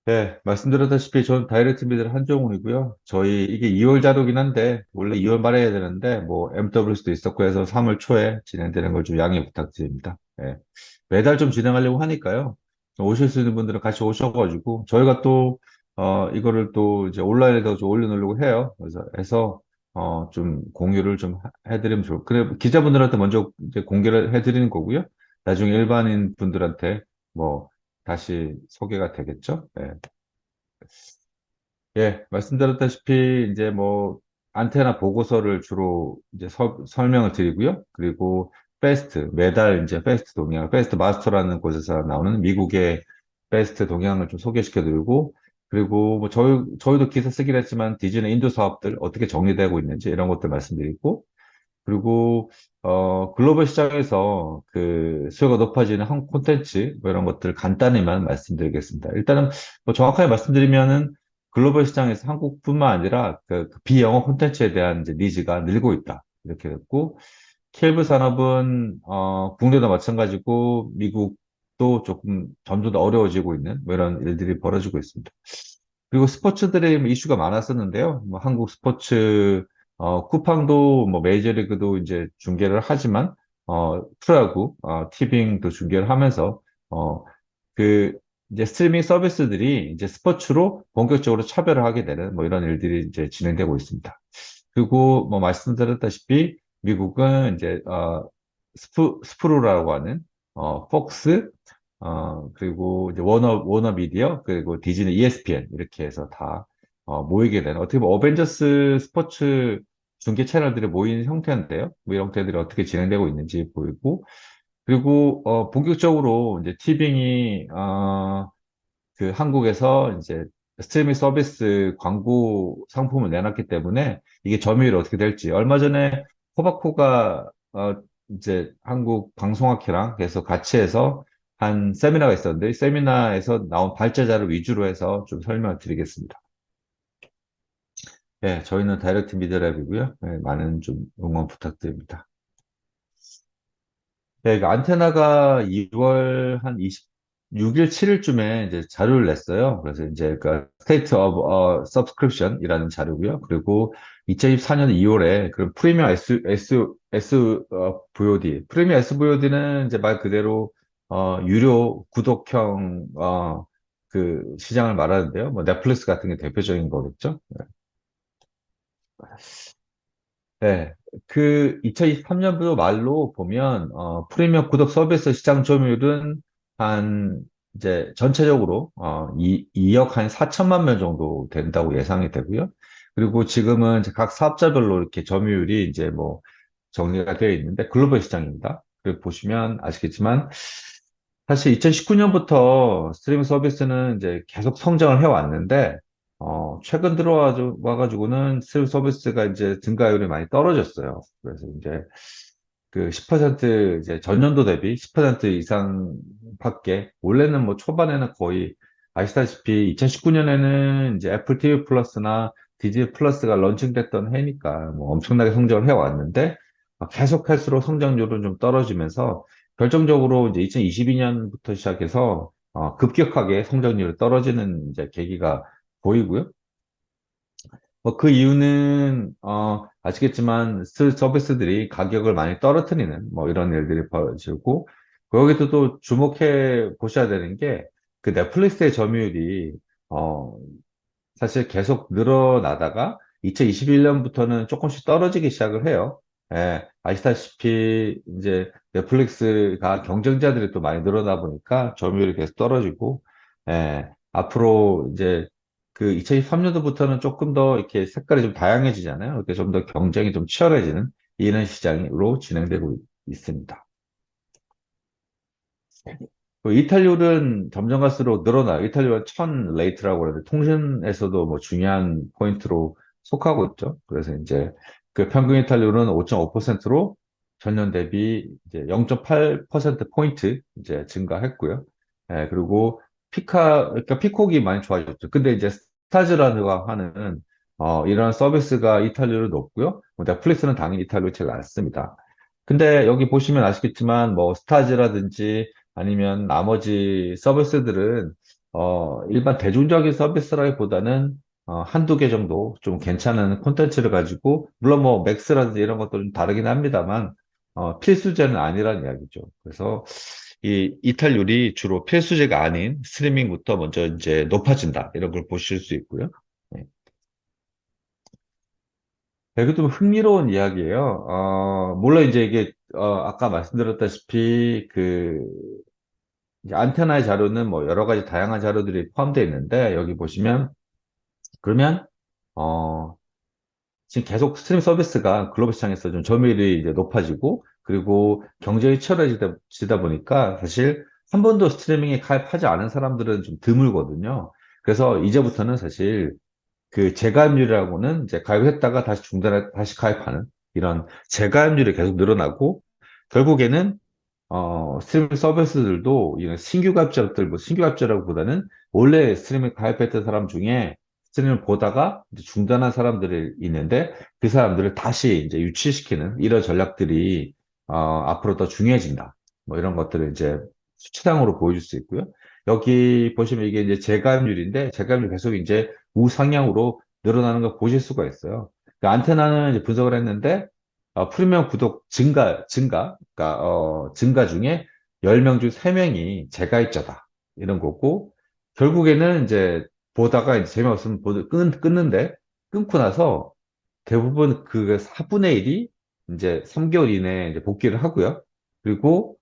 네, 말씀드렸다시피 전 다이렉트 미들 한종훈이고요. 저희 이게 2월 자료긴 한데 원래 2월 말에 해야 되는데 뭐 MW수도 있었고 해서 3월 초에 진행되는 걸 좀 양해 부탁드립니다. 네, 매달 좀 진행하려고 하니까요. 오실 수 있는 분들은 같이 오셔가지고 저희가 또 이거를 또 이제 온라인에서 좀 올려놓으려고 해요. 그래서 좀 공유를 좀 해드리면 그래 기자분들한테 먼저 이제 공개를 해드리는 거고요. 나중에 일반인 분들한테 뭐 다시 소개가 되겠죠? 네. 예, 말씀드렸다시피 이제 뭐 안테나 보고서를 주로 이제 설명을 드리고요. 그리고 매달 이제 페스트 동향, 페스트 마스터라는 곳에서 나오는 미국의 페스트 동향을 좀 소개시켜 드리고, 그리고 뭐 저희도 기사 쓰긴 했지만 디즈니 인도 사업들 어떻게 정리되고 있는지 이런 것들 말씀드리고, 그리고 글로벌 시장에서 그 수요가 높아지는 한국 콘텐츠 뭐 이런 것들 간단히만 말씀드리겠습니다. 일단은 뭐 정확하게 말씀드리면은 글로벌 시장에서 한국뿐만 아니라 그 비영어 콘텐츠에 대한 이제 니즈가 늘고 있다. 이렇게 됐고 케이블 산업은 국내도 마찬가지고 미국도 조금 점점 더 어려워지고 있는 뭐 이런 일들이 벌어지고 있습니다. 그리고 스포츠들의 뭐 이슈가 많았었는데요. 뭐 한국 스포츠 쿠팡도 뭐 메이저리그도 이제 중계를 하지만 프로야구 티빙도 중계를 하면서 어, 그 이제 스트리밍 서비스들이 이제 스포츠로 본격적으로 차별을 하게 되는 뭐 이런 일들이 이제 진행되고 있습니다. 그리고 뭐 말씀드렸다시피 미국은 이제 스프루라고 하는 폭스 그리고 이제 워너 미디어, 그리고 디즈니 ESPN, 이렇게 해서 다, 모이게 되는, 어떻게 보면 어벤져스 스포츠 중계 채널들이 모이는 형태인데요. 뭐 이 형태들이 어떻게 진행되고 있는지 보이고, 그리고, 본격적으로 이제 티빙이, 그 한국에서 이제 스트리밍 서비스 광고 상품을 내놨기 때문에 이게 점유율이 어떻게 될지. 얼마 전에 코바코가 이제 한국 방송학회랑 계속 같이 해서 한 세미나가 있었는데 이 세미나에서 나온 발제자를 위주로 해서 좀 설명을 드리겠습니다. 네, 저희는 다이렉트 미디어랩이고요. 네, 많은 좀 응원 부탁드립니다. 네, 그 안테나가 2월 한 26일, 7일쯤에 이제 자료를 냈어요. 그래서 이제 그 State of Subscription이라는 자료고요. 그리고 2024년 2월에 그런 프리미엄 VOD, 프리미엄 SVOD는 이제 말 그대로 유료 구독형 그 시장을 말하는데요. 뭐 넷플릭스 같은 게 대표적인 거겠죠. 네, 그 2023년도 말로 보면 프리미엄 구독 서비스 시장 점유율은 한 이제 전체적으로 2억 한 4천만 명 정도 된다고 예상이 되고요. 그리고 지금은 이제 각 사업자별로 이렇게 점유율이 이제 뭐 정리가 되어 있는데 글로벌 시장입니다. 그 보시면 아시겠지만 사실 2019년부터 스트리밍 서비스는 이제 계속 성장을 해왔는데, 최근 들어와가지고는 스트리밍 서비스가 이제 증가율이 많이 떨어졌어요. 그래서 이제 그 10% 이제 전년도 대비 10% 이상 밖에, 원래는 뭐 초반에는 거의 아시다시피 2019년에는 이제 애플 TV 플러스나 디즈니 플러스가 런칭됐던 해니까 뭐 엄청나게 성장을 해왔는데, 계속할수록 성장률은 좀 떨어지면서 결정적으로 이제 2022년부터 시작해서 급격하게 성장률이 떨어지는 이제 계기가 보이고요. 뭐 그 이유는 아시겠지만 서비스들이 가격을 많이 떨어뜨리는 뭐 이런 일들이 벌어지고 거기도 또 주목해 보셔야 되는 게 그 넷플릭스의 점유율이 어, 사실 계속 늘어나다가 2021년부터는 조금씩 떨어지기 시작을 해요. 예, 아시다시피 이제 넷플릭스가 경쟁자들이 또 많이 늘어나 보니까 점유율이 계속 떨어지고, 앞으로 이제 그 2023년도부터는 조금 더 이렇게 색깔이 좀 다양해지잖아요. 이렇게 좀 더 경쟁이 좀 치열해지는 이런 시장으로 진행되고 있습니다. 그 이탈률은 점점 갈수록 늘어나요. 이탈률은 1000 레이트라고 그러는데 통신에서도 뭐 중요한 포인트로 속하고 있죠. 그래서 이제 그 평균 이탈률은 5.5%로 전년 대비 이제 0.8% 포인트 이제 증가했고요. 그리고 그러니까 피콕이 많이 좋아졌죠. 근데 이제 스타즈라든가 하는 이런 서비스가 이탈률이 높고요. 뭐 넷플릭스는 당연히 이탈률이 제일 낮습니다. 근데 여기 보시면 아시겠지만 뭐 스타즈라든지 아니면 나머지 서비스들은 일반 대중적인 서비스라기보다는 한두 개 정도 좀 괜찮은 콘텐츠를 가지고, 물론 뭐 맥스라든지 이런 것들은 다르긴 합니다만, 필수제는 아니란 이야기죠. 그래서 이 이탈률이 주로 필수제가 아닌 스트리밍부터 먼저 이제 높아진다. 이런 걸 보실 수 있고요. 네. 되게 좀 흥미로운 이야기예요. 물론 이제 이게, 아까 말씀드렸다시피 이제 안테나의 자료는 뭐 여러 가지 다양한 자료들이 포함되어 있는데, 여기 보시면, 그러면, 어, 지금 계속 스트림 서비스가 글로벌 시장에서 좀 점유율이 이제 높아지고, 그리고 경쟁이 치열해지다 보니까 사실 한 번도 스트리밍에 가입하지 않은 사람들은 좀 드물거든요. 그래서 이제부터는 사실 그 재가입률이라고는 이제 가입했다가 다시 중단해, 다시 가입하는 이런 재가입률이 계속 늘어나고, 결국에는 스트리밍 서비스들도 이런 신규 가입자들, 뭐 신규 가입자라기보다는 원래 스트리밍 가입했던 사람 중에 스트리밍을 보다가 이제 중단한 사람들이 있는데, 그 사람들을 다시 이제 유치시키는 이런 전략들이 앞으로 더 중요해진다. 뭐 이런 것들을 이제 수치상으로 보여줄 수 있고요. 여기 보시면 이게 이제 재가입률인데, 재가입률 계속 이제 우상향으로 늘어나는 걸 보실 수가 있어요. 그 안테나는 이제 분석을 했는데, 프리미엄 구독 그러니까, 증가 중에 10명 중 3명이 재가입자다. 이런 거고, 결국에는 이제 보다가 이제 재미없으면 끊는데, 끊고 나서 대부분 그 4분의 1이 이제 3개월 이내에 이제 복귀를 하고요. 그리고,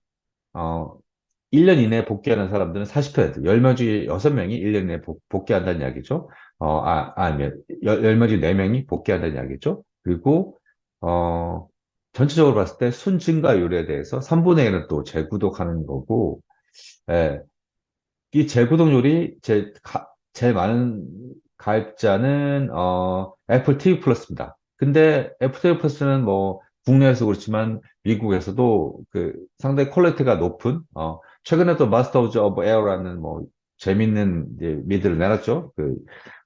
어, 1년 이내에 복귀하는 사람들은 40%, 10명 중에 6명이 1년 이내에 복귀한다는 이야기죠. 아니면 10명 중에 4명이 복귀한다는 이야기죠. 그리고, 어, 전체적으로 봤을 때 순증가율에 대해서 3분의 1은 또 재구독하는 거고, 예, 이 재구독률이 제일 많은 가입자는 애플 TV 플러스입니다. 근데 애플 TV 플러스는 뭐 국내에서 그렇지만 미국에서도 그 상당히 퀄리티가 높은 최근에 또 마스터 오브 에어라는 뭐 재밌는 이제 미드를 내놨죠.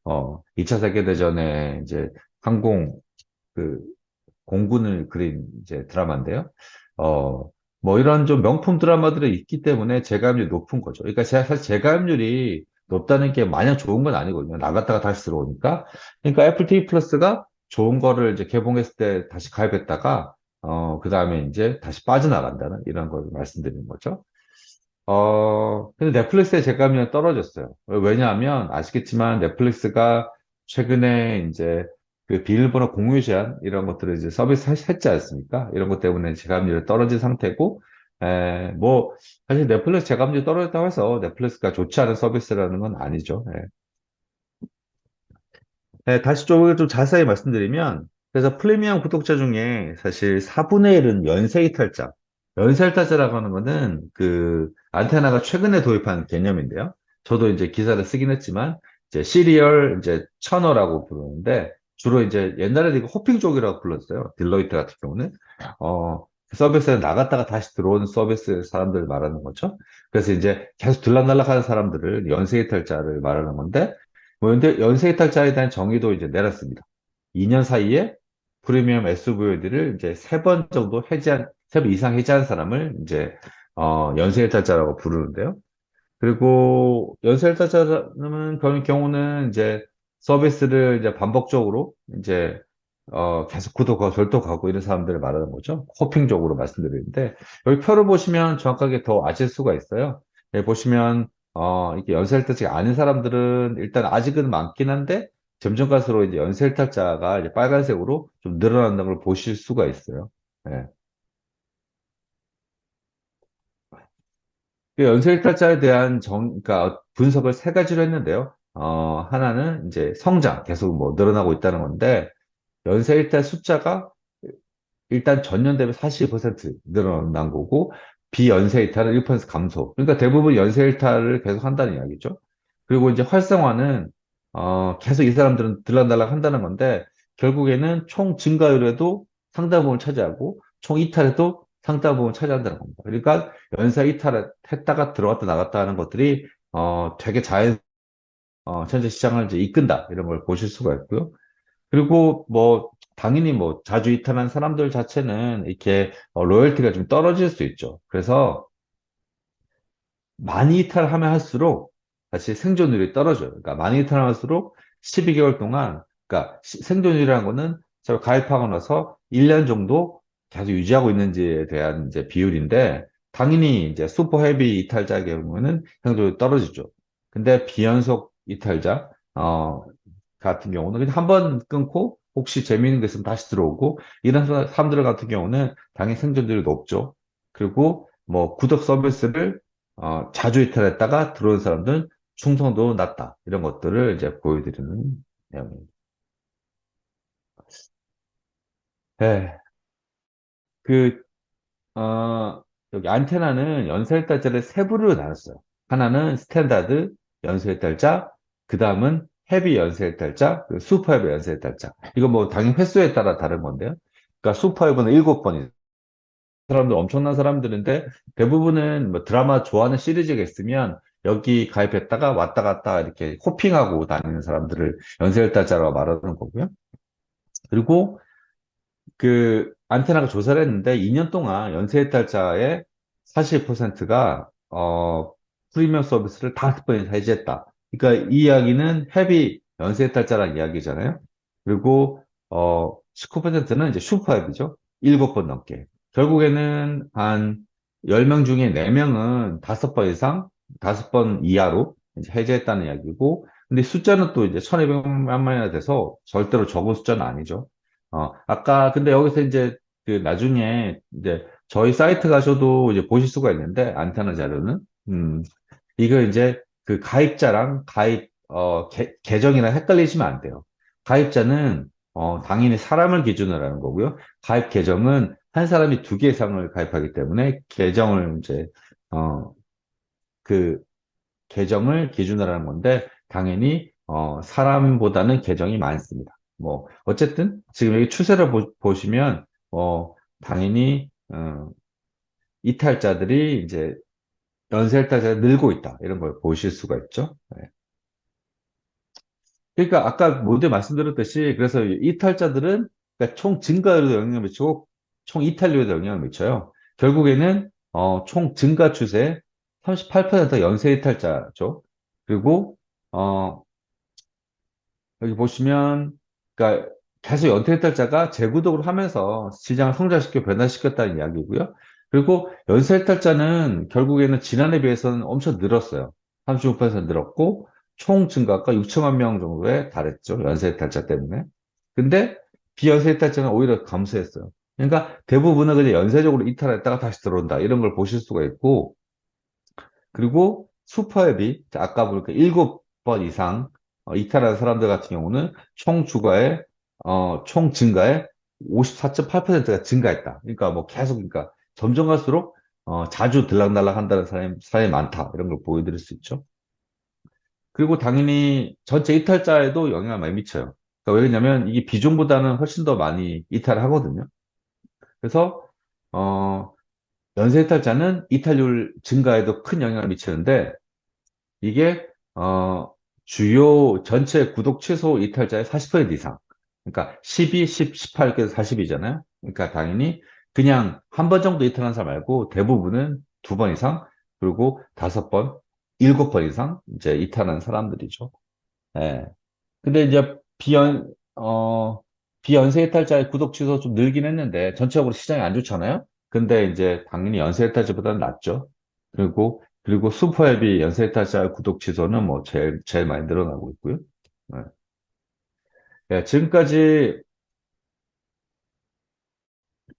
2차 세계대전에 이제 항공 그 공군을 그린 이제 드라마인데요. 어, 뭐 이런 좀 명품 드라마들이 있기 때문에 재가입률이 높은 거죠. 그러니까 사실 재가입률이 높다는 게 마냥 좋은 건 아니거든요. 나갔다가 다시 들어오니까. 그러니까 애플 TV 플러스가 좋은 거를 이제 개봉했을 때 다시 가입했다가, 그 다음에 이제 다시 빠져나간다는 이런 걸 말씀드리는 거죠. 근데 넷플릭스의 재가입률은 떨어졌어요. 왜냐하면 아시겠지만 넷플릭스가 최근에 이제 그 비밀번호 공유 제한 이런 것들을 이제 서비스 했지 않습니까? 이런 것 때문에 재가입률이 떨어진 상태고, 뭐 사실 넷플릭스 재가입률이 떨어졌다고 해서 넷플릭스가 좋지 않은 서비스라는 건 아니죠. 예. 네, 다시 좀 자세히 말씀드리면, 그래서 프리미엄 구독자 중에 사실 4분의 1은 연세 이탈자. 연세 이탈자라고 하는 거는 그 안테나가 최근에 도입한 개념인데요. 저도 이제 기사를 쓰긴 했지만, 이제 시리얼 이제 처너라고 부르는데, 주로 이제 옛날에 이거 호핑 쪽이라고 불렀어요. 딜러이트 같은 경우는. 그 서비스에 나갔다가 다시 들어오는 서비스 사람들을 말하는 거죠. 그래서 이제 계속 들락날락 하는 사람들을 연세 이탈자를 말하는 건데, 뭐 연세 이탈자에 대한 정의도 이제 내렸습니다. 2년 사이에 프리미엄 SUV들을 이제 3번 정도 해지한, 3번 이상 해지한 사람을 이제 연세 이탈자라고 부르는데요. 그리고 연세 이탈자는 그런 경우는 이제 서비스를 이제 반복적으로 이제 계속 구독하고 절도하고 이런 사람들을 말하는 거죠. 호핑적으로 말씀드리는데, 여기 표를 보시면 정확하게 더 아실 수가 있어요. 여기 보시면 이게 연세일탈자가 아닌 사람들은 일단 아직은 많긴 한데, 점점 갈수록 이제 연세일탈자가 이제 빨간색으로 좀 늘어난다는 걸 보실 수가 있어요. 예. 그 연쇄일탈자에 대한 그러니까 분석을 3가지로 했는데요. 하나는 이제 성장, 계속 뭐 늘어나고 있다는 건데, 연쇄일탈 숫자가 일단 전년 대비 42% 늘어난 거고, 비연쇄이탈은 1% 감소. 그러니까 대부분 연쇄이탈을 계속 한다는 이야기죠. 그리고 이제 활성화는, 계속 이 사람들은 들락날락 한다는 건데, 결국에는 총 증가율에도 상당 부분 차지하고, 총 이탈에도 상당 부분 차지한다는 겁니다. 그러니까 연쇄 이탈을 했다가 들어갔다 나갔다 하는 것들이, 되게 전체 시장을 이제 이끈다. 이런 걸 보실 수가 있고요. 그리고 뭐 당연히 뭐 자주 이탈한 사람들 자체는 이렇게 로열티가 좀 떨어질 수 있죠. 그래서 많이 이탈하면 할수록 다시 생존율이 떨어져요. 그러니까 많이 태어날수록 12개월 동안, 그러니까 생존율이라는 거는 서로 가입하고 나서 1년 정도 계속 유지하고 있는지에 대한 이제 비율인데, 당연히 이제 슈퍼 헤비 이탈자의 경우는 생존율이 떨어지죠. 근데 비연속 이탈자, 같은 경우는 그냥 한 번 끊고 혹시 재미있는 게 있으면 다시 들어오고, 이런 사람들 같은 경우는 당연히 생존율이 높죠. 그리고 뭐 구독 서비스를 자주 이탈했다가 들어온 사람들은 충성도 낮다. 이런 것들을 이제 보여드리는 내용입니다. 네. 그, 여기 안테나는 연소이탈자를 세 부류로 나눴어요. 하나는 스탠다드 연소이탈자, 그 다음은 헤비 연소이탈자, 슈퍼 헤비 연소이탈자. 이거 뭐 당연히 횟수에 따라 다른 건데요. 그러니까 슈퍼 헤비는 7번이 사람들 엄청난 사람들인데 대부분은 뭐 드라마 좋아하는 시리즈가 있으면 여기 가입했다가 왔다 갔다 이렇게 호핑하고 다니는 사람들을 연쇄혈달자라고 말하는 거고요. 그리고 그 안테나가 조사를 했는데 2년 동안 연쇄해탈자의 40%가 프리미엄 서비스를 5번 해지했다. 그러니까 이 이야기는 헤비 연쇄해탈자라는 이야기잖아요. 그리고 19%는 이제 슈퍼 헤비죠. 7번 넘게. 결국에는 한 10명 중에 4명은 5번 이상, 5번 이하로 이제 해제했다는 이야기고, 근데 숫자는 또 이제 1200만 명이나 돼서 절대로 적은 숫자는 아니죠. 아까, 근데 여기서 이제, 그, 나중에, 이제, 저희 사이트 가셔도 이제 보실 수가 있는데, 안테나 자료는. 이거 이제, 그 가입자랑 계정이랑 헷갈리시면 안 돼요. 가입자는, 당연히 사람을 기준으로 하는 거고요. 가입 계정은 한 사람이 2개 이상을 가입하기 때문에, 어, 그, 계정을 기준으로 하는 건데, 당연히, 사람보다는 계정이 많습니다. 뭐, 어쨌든, 지금 여기 추세를 보시면, 당연히, 이탈자들이 이제, 연쇄이탈자가 늘고 있다. 이런 걸 보실 수가 있죠. 네. 그러니까 아까 모두 말씀드렸듯이, 그래서 이탈자들은 그러니까 총 증가율에도 영향을 미치고, 총 이탈률에도 영향을 미쳐요. 결국에는, 총 증가 추세 38% 연쇄 이탈자죠. 그리고, 어, 여기 보시면, 그러니까 계속 연쇄이탈자가 재구독을 하면서 시장을 성장시켜 변화시켰다는 이야기고요. 그리고 연쇄이탈자는 결국에는 지난해 비해서는 엄청 늘었어요. 35% 늘었고, 총 증가가 6천만 명 정도에 달했죠. 연쇄이탈자 때문에. 근데 비연쇄이탈자는 오히려 감소했어요. 그러니까 대부분은 그냥 연쇄적으로 이탈했다가 다시 들어온다. 이런 걸 보실 수가 있고, 그리고 슈퍼앱이 아까 보니까 7번 이상 이탈한 사람들 같은 경우는 총 증가의 54.8%가 증가했다. 그러니까 뭐 계속 그러니까 점점 갈수록 자주 들락날락 한다는 사람이 많다. 이런 걸 보여드릴 수 있죠. 그리고 당연히 전체 이탈자에도 영향을 많이 미쳐요. 그러니까 왜냐면 이게 비중보다는 훨씬 더 많이 이탈을 하거든요. 그래서 어, 연쇄 이탈자는 이탈률 증가에도 큰 영향을 미치는데 이게 주요 전체 구독 취소 이탈자의 40% 이상. 그러니까 12, 10, 18, 그래서 40이잖아요. 그러니까 당연히 그냥 한 번 정도 이탈한 사람 말고 대부분은 2번 이상, 그리고 5번, 7번 이상 이제 이탈한 사람들이죠. 예. 근데 이제 비연쇄 이탈자의 구독 취소 좀 늘긴 했는데 전체적으로 시장이 안 좋잖아요. 근데 이제 당연히 연쇄 이탈자보다는 낫죠. 그리고 슈퍼앱이 연쇄 이탈자 구독 취소는 뭐 제일 많이 늘어나고 있고요. 네. 네, 지금까지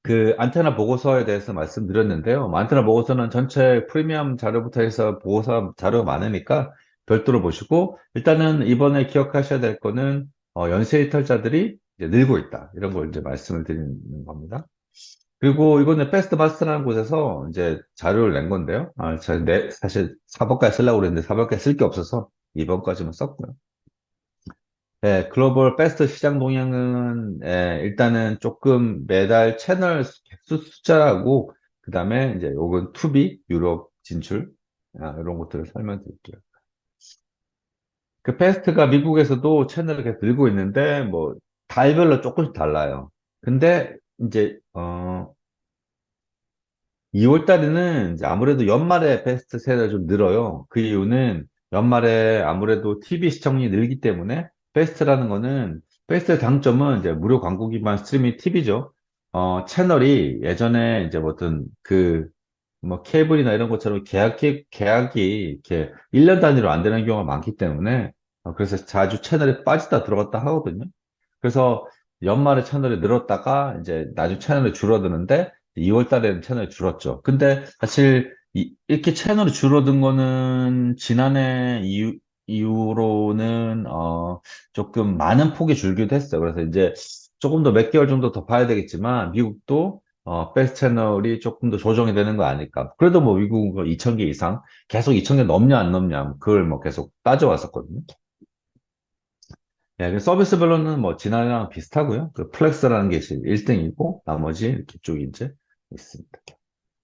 그 안테나 보고서에 대해서 말씀드렸는데요. 뭐 안테나 보고서는 전체 프리미엄 자료부터 해서 보고서 자료가 많으니까 별도로 보시고, 일단은 이번에 기억하셔야 될 거는 연쇄 이탈자들이 이제 늘고 있다. 이런 걸 이제 말씀을 드리는 겁니다. 그리고 이번에 베스트 마스터라는 곳에서 이제 자료를 낸 건데요. 사실 4번까지 쓰려고 그랬는데 4번까지 쓸 게 없어서 2번까지만 썼고요. 네, 글로벌 베스트 시장 동향은 일단은 조금 매달 채널 개수 숫자하고 그다음에 이제 요건 투비 유럽 진출 이런 것들을 설명드릴게요. 그 베스트가 미국에서도 채널을 계속 들고 있는데 뭐 달별로 조금씩 달라요. 근데 이제 2월 달에는 이제 아무래도 연말에 베스트 세일이 좀 늘어요. 그 이유는 연말에 아무래도 TV 시청률이 늘기 때문에 페스트라는 거는 페스트의 장점은 이제 무료 광고 기반 스트리밍 TV죠. 채널이 예전에 이제 뭐 어떤 뭐 케이블이나 이런 것처럼 계약이 이렇게 1년 단위로 안 되는 경우가 많기 때문에 그래서 자주 채널에 빠지다 들어갔다 하거든요. 그래서 연말에 채널이 늘었다가 이제 나중에 채널이 줄어드는데 2월 달에는 채널이 줄었죠. 근데 사실 이렇게 채널이 줄어든 거는 지난해 이후로는 조금 많은 폭이 줄기도 했어요. 그래서 이제 조금 더 몇 개월 정도 더 봐야 되겠지만 미국도 패스트 채널이 조금 더 조정이 되는 거 아닐까. 그래도 뭐 미국은 2,000개 이상 계속 2,000개 넘냐 안 넘냐 그걸 뭐 계속 따져왔었거든요. 네, 그 서비스별로는 뭐 지난해랑 비슷하고요. 그 플렉스라는 게 1등이고 나머지 이렇게 쭉 이제 있습니다.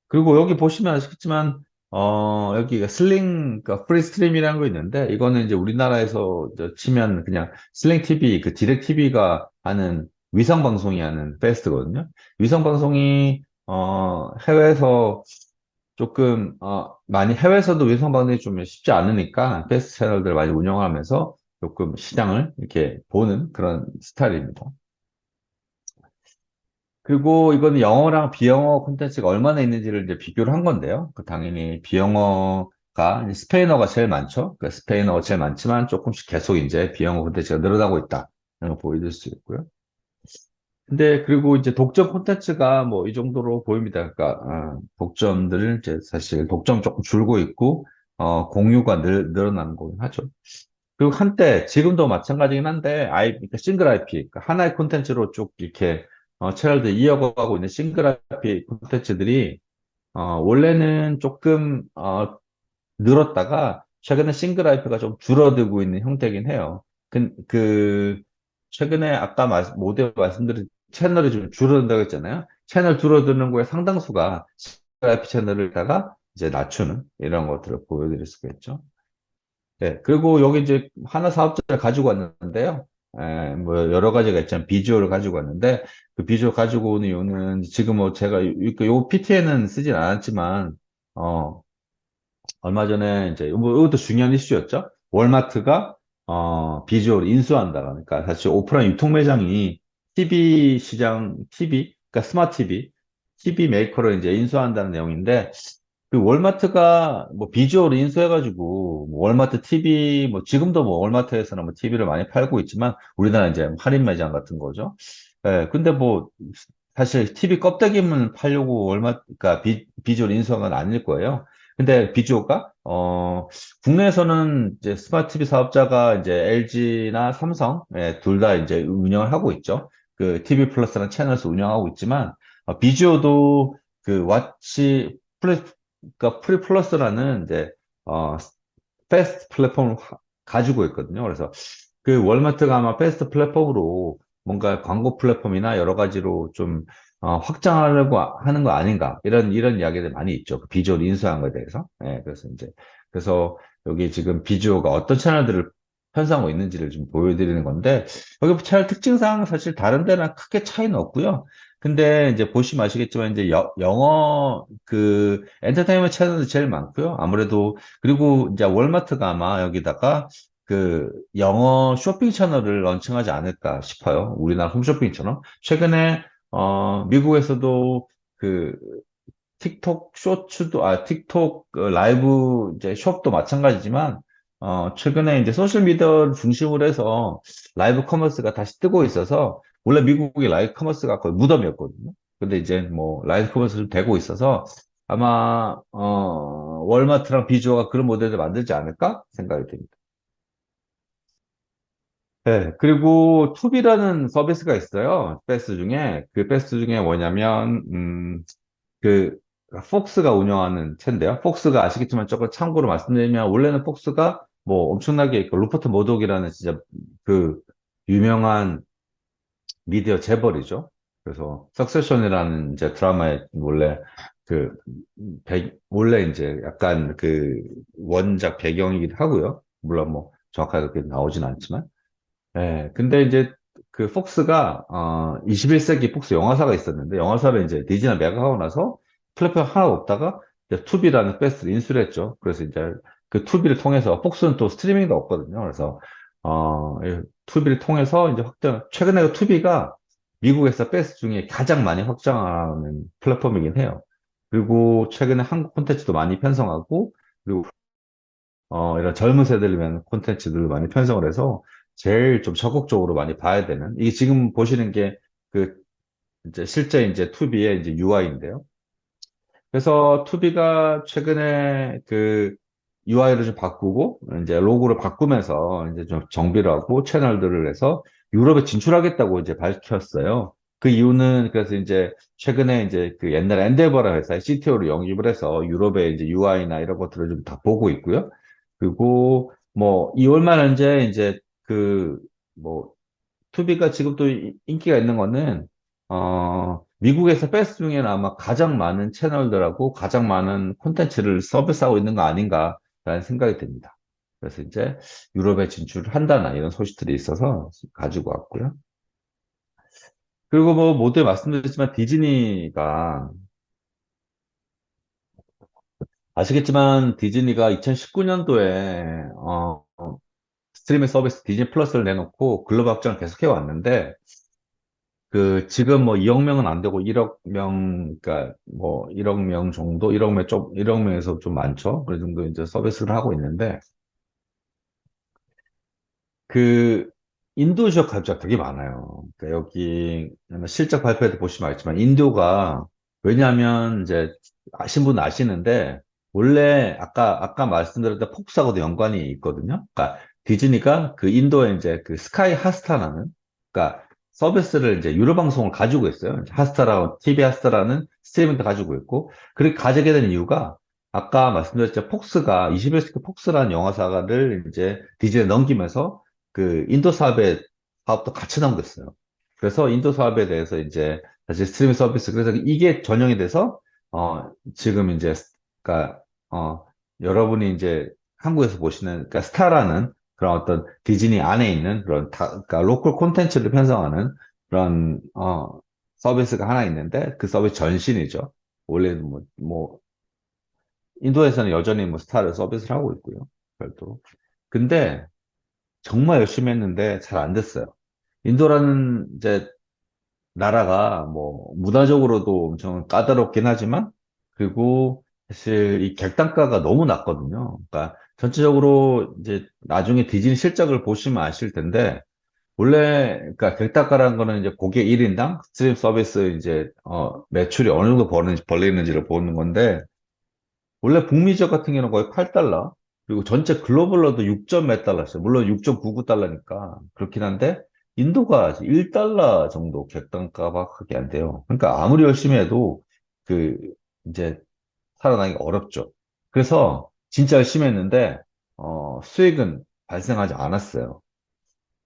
그리고 여기 보시면 아시겠지만 여기가 그러니까 프리 스트림이라는 거 있는데 이거는 이제 우리나라에서 치면 그냥 슬링 TV 그 디렉 TV가 하는 위성 방송이 하는 페스트거든요. 위성 방송이 해외에서 조금 많이 해외에서도 위성 방송이 좀 쉽지 않으니까 패스트 채널들 많이 운영하면서 조금 시장을 이렇게 보는 그런 스타일입니다. 그리고 이거는 영어랑 비영어 콘텐츠가 얼마나 있는지를 이제 비교를 한 건데요. 당연히 비영어가 이제 스페인어가 제일 많죠. 스페인어가 제일 많지만 조금씩 계속 이제 비영어 콘텐츠가 늘어나고 있다. 이런 거 보여줄 수 있고요. 근데 그리고 이제 독점 콘텐츠가 뭐 이 정도로 보입니다. 그러니까 독점들을 이제 사실 독점 조금 줄고 있고 공유가 늘어나는 거긴 하죠. 그리고 한때 지금도 마찬가지긴 한데 그러니까 싱글 IP 그러니까 하나의 콘텐츠로 쭉 이렇게 채널들 이어가고 있는 싱글 IP 콘텐츠들이 원래는 조금 늘었다가 최근에 싱글 IP가 좀 줄어들고 있는 형태긴 해요. 최근에 아까 모두에 말씀드린 채널이 좀 줄어든다고 했잖아요. 채널 줄어드는 거에 상당수가 싱글 IP 채널을다가 이제 낮추는 이런 것들을 보여드릴 수가 있죠. 네, 그리고 여기 이제 하나 사업자를 가지고 왔는데요. 뭐 여러 가지가 있지만 비주얼을 가지고 왔는데 그 비주얼 가지고 온 이유는 지금 뭐 제가 요 PT에는 쓰진 않았지만 어 얼마 전에 이제 이것도 중요한 이슈였죠. 월마트가 비주얼을 인수한다. 그러니까 사실 오프라인 유통 매장이 그러니까 스마트 TV 메이커를 이제 인수한다는 내용인데 그 월마트가 뭐 비주얼을 인수해가지고 뭐 월마트 TV 뭐 지금도 뭐 월마트에서는 뭐 TV를 많이 팔고 있지만 우리나라 이제 할인 매장 같은 거죠. 예, 근데 뭐 사실 TV 껍데기만 팔려고 그러니까 비주얼 인수한 건 아닐 거예요. 근데 비주얼가 국내에서는 이제 스마트 TV 사업자가 이제 LG나 삼성 둘 다 이제 운영을 하고 있죠. 그 TV 플러스라는 채널에서 운영하고 있지만 비주얼도 그 왓치 그러니까 프리플러스라는 이제 어, 패스트 플랫폼을 가지고 있거든요. 그래서 그 월마트가 아마 패스트 플랫폼으로 뭔가 광고 플랫폼이나 여러 가지로 좀 확장하려고 하는 거 아닌가 이런 이야기들 많이 있죠. 그 비주얼 인수한 거에 대해서. 그래서 여기 지금 비주얼가 어떤 채널들을 편성하고 있는지를 좀 보여드리는 건데 여기 채널 특징상 사실 다른 데랑 크게 차이는 없고요. 근데 이제 보시면 아시겠지만 이제 영어 엔터테인먼트 채널이 제일 많고요. 아무래도 그리고 이제 월마트가 아마 여기다가 그 영어 쇼핑 채널을 런칭하지 않을까 싶어요. 우리나라 홈쇼핑처럼. 최근에 미국에서도 그 틱톡 라이브 이제 숍도 마찬가지지만 최근에 이제 소셜 미디어를 중심으로 해서 라이브 커머스가 다시 뜨고 있어서 원래 미국의 라이브 커머스가 거의 무덤이었거든요. 근데 이제 뭐 라이브 커머스 좀 되고 있어서 아마 월마트랑 비주어가 그런 모델을 만들지 않을까 생각이 듭니다. 네, 그리고 투비라는 서비스가 있어요. 패스 중에 뭐냐면 그 폭스가 운영하는 채인데요. 폭스가 아시겠지만 조금 참고로 말씀드리면 원래는 폭스가 뭐 엄청나게 그 루퍼트 머독이라는 진짜 그 유명한 미디어 재벌이죠. 그래서 석세션이라는 이제 드라마에 원래 그 원래 이제 약간 그 원작 배경이기도 하고요. 물론 뭐 정확하게 그렇게 나오진 않지만 근데 이제 그 폭스가 21세기 폭스 영화사가 있었는데 영화사를 이제 디즈니가 매각하고 나서 플랫폼 하나 없다가 이제 투비라는 패스를 인수를 했죠. 그래서 이제 그 투비를 통해서, 폭스는 또 스트리밍도 없거든요. 그래서, 투비를 통해서 이제 최근에 그 투비가 미국에서 베스트 중에 가장 많이 확장하는 플랫폼이긴 해요. 그리고 최근에 한국 콘텐츠도 많이 편성하고, 그리고, 이런 젊은 세대를 위한 콘텐츠들을 많이 편성을 해서 제일 좀 적극적으로 많이 봐야 되는, 이게 지금 보시는 게 그, 이제 실제 이제 투비의 이제 UI인데요. 그래서 투비가 최근에 그 UI를 좀 바꾸고 이제 로고를 바꾸면서 이제 좀 정비를 하고 채널들을 해서 유럽에 진출하겠다고 이제 밝혔어요. 그 이유는 그래서 이제 최근에 이제 그 옛날에 엔데버라 회사의 CTO를 영입을 해서 유럽의 이제 UI나 이런 것들을 좀 다 보고 있고요. 그리고 뭐 2월말 현재 이제 그뭐 투비가 지금 또 인기가 있는 거는, 미국에서 패스트 중에는 아마 가장 많은 채널들하고 가장 많은 콘텐츠를 서비스하고 있는 거 아닌가라는 생각이 듭니다. 그래서 이제 유럽에 진출을 한다나 이런 소식들이 있어서 가지고 왔고요. 그리고 뭐 모두에 말씀드렸지만 디즈니가 아시겠지만 디즈니가 2019년도에 스트리밍 서비스 디즈니 플러스를 내놓고 글로벌 확장을 계속해 왔는데 그 지금 뭐 2억 명은 안 되고 1억 명, 그러니까 뭐 1억 명 정도, 1억 명에서 좀 많죠. 그 정도 이제 서비스를 하고 있는데 그 인도 지역 가입자가 되게 많아요. 그러니까 여기 실적 발표도 보시면 알지만 인도가, 왜냐하면 이제 아신 분은 아시는데 원래 아까 말씀드렸던 폭스하고도 연관이 있거든요. 그러니까 디즈니가 그 인도에 이제 그 스카이 하스타라는, 그러니까 서비스를 이제 유료 방송을 가지고 있어요. 하스타라고 TV 하스타라는 스트리밍도 가지고 있고, 그렇게 가지게 된 이유가 아까 말씀드렸죠. 폭스가 21세기 폭스라는 영화사를 이제 디즈니에 넘기면서 그 인도 사업도 같이 넘겼어요. 그래서 인도 사업에 대해서 이제 사실 스트리밍 서비스, 그래서 이게 전용이 돼서 지금 이제 그러니까 여러분이 이제 한국에서 보시는, 그러니까 스타라는 그런 어떤 디즈니 안에 있는 그런 그러니까 로컬 콘텐츠를 편성하는 그런 서비스가 하나 있는데, 그 서비스 전신이죠. 원래 뭐 인도에서는 여전히 뭐 스타를 서비스를 하고 있고요. 별도. 근데 정말 열심히 했는데 잘 안 됐어요. 인도라는 이제 나라가 뭐 문화적으로도 엄청 까다롭긴 하지만, 그리고 사실 이 객단가가 너무 낮거든요. 그러니까 전체적으로 이제 나중에 디즈니 실적을 보시면 아실 텐데, 원래 그러니까 객단가라는 거는 이제 고객 1인당 스트림 서비스 이제 매출이 어느 정도 벌리는지를 보는 건데, 원래 북미 지역 같은 경우는 거의 8달러, 그리고 전체 글로벌로도 6점 몇 달러였어요. 물론 6.99달러니까 그렇긴 한데, 인도가 1달러 정도 객단가밖에 안 돼요. 그러니까 아무리 열심히 해도 그 이제 살아나기가 어렵죠. 그래서 진짜 열심히 했는데 수익은 발생하지 않았어요.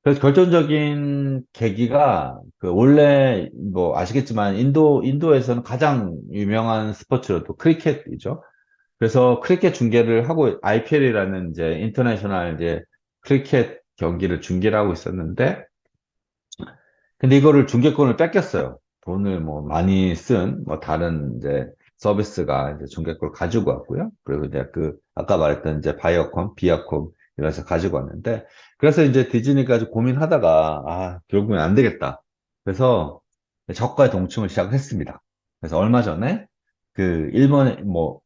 그래서 결정적인 계기가 그 원래 뭐 아시겠지만 인도에서는 가장 유명한 스포츠로 또 크리켓이죠. 그래서 크리켓 중계를 하고 IPL이라는 이제 인터내셔널 이제 크리켓 경기를 중계를 하고 있었는데, 근데 이거를 중계권을 뺏겼어요. 돈을 뭐 많이 쓴 뭐 다른 이제 서비스가 이제 중계권을 가지고 왔고요. 그리고 이제 그 아까 말했던 이제 바이오콘, 비아콘 이래서 가지고 왔는데, 그래서 이제 디즈니가 아주 고민하다가 결국엔 안 되겠다. 그래서 저가의 동침을 시작했습니다. 그래서 얼마 전에 그 일본 뭐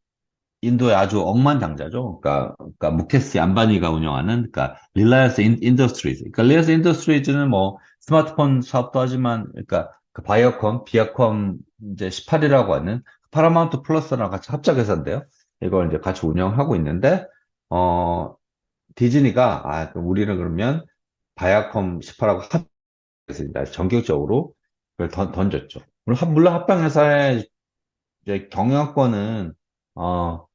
인도의 아주 억만장자죠. 그러니까 무케스 안바니가 운영하는, 그러니까 릴라이언스 인더스트리즈. 그러니까 릴라이언스 인더스트리즈는 뭐 스마트폰 사업도 하지만, 그러니까 그 바이오컴, 비아컴 이제 18이라고 하는 파라마운트 플러스랑 같이 합작 회사인데요. 이걸 이제 같이 운영하고 있는데, 어 디즈니가 그럼 우리는 그러면 바이아컴 18하고 합해서 이제 전격적으로 그걸 던졌죠. 물론 합방 회사의 이제 경영권은 어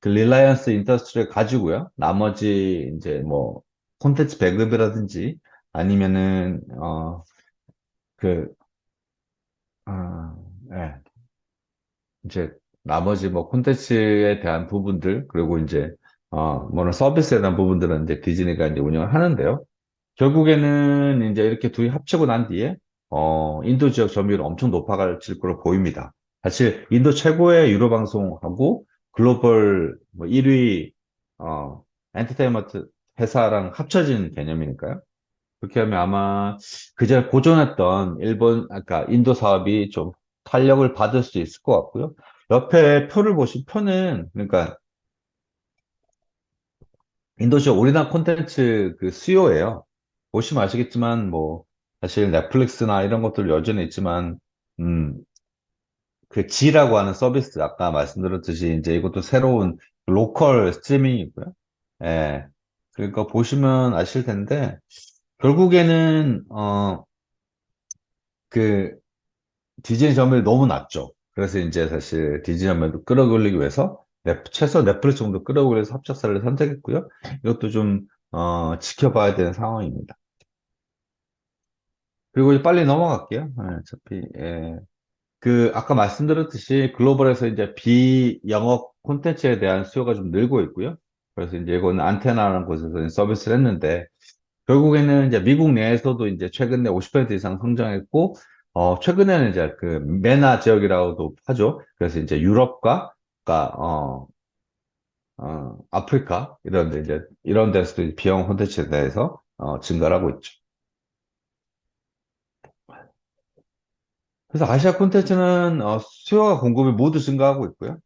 그 릴라이언스 인더스트리를 가지고요. 나머지 이제 뭐 콘텐츠 배급이라든지 아니면은 그 예, 이제 나머지 뭐 콘텐츠에 대한 부분들, 그리고 이제 뭐는 서비스에 대한 부분들은 이제 디즈니가 이제 운영을 하는데요. 결국에는 이제 이렇게 둘이 합치고 난 뒤에 인도 지역 점유율은 엄청 높아질 걸로 보입니다. 사실 인도 최고의 유료 방송하고 글로벌 뭐 1위 어, 엔터테인먼트 회사랑 합쳐진 개념이니까요. 그렇게 하면 아마 그전에 고전했던 아까 인도 사업이 좀 탄력을 받을 수 있을 것 같고요. 옆에 표를 보신 표는, 그러니까 인도시 올인원 콘텐츠 그 수요예요. 보시면 아시겠지만, 뭐, 사실 넷플릭스나 이런 것들 여전히 있지만, 음, 그 지라고 하는 서비스, 아까 말씀드렸듯이 이제 이것도 새로운 로컬 스트리밍이고요. 예. 그러니까 보시면 아실 텐데, 결국에는, 그, 디즈니 점유율이 너무 낮죠. 그래서 이제 사실 디즈니 점유율을 끌어올리기 위해서 최소 넷플릭스 정도 끌어올리기 위해서 합작사를 선택했고요. 이것도 좀, 지켜봐야 되는 상황입니다. 그리고 이제 빨리 넘어갈게요. 예, 어차피, 예. 아까 말씀드렸듯이 글로벌에서 이제 비영업 콘텐츠에 대한 수요가 좀 늘고 있고요. 그래서 이제 이건 안테나라는 곳에서 이제 서비스를 했는데, 결국에는 이제 미국 내에서도 이제 최근에 50% 이상 성장했고, 최근에는 이제 그 메나 지역이라고도 하죠. 그래서 이제 유럽과, 그러니까, 아프리카, 이런 데서도 이제 비영업 콘텐츠에 대해서, 증가를 하고 있죠. 그래서 아시아 콘텐츠는, 수요와 공급이 모두 증가하고 있고요.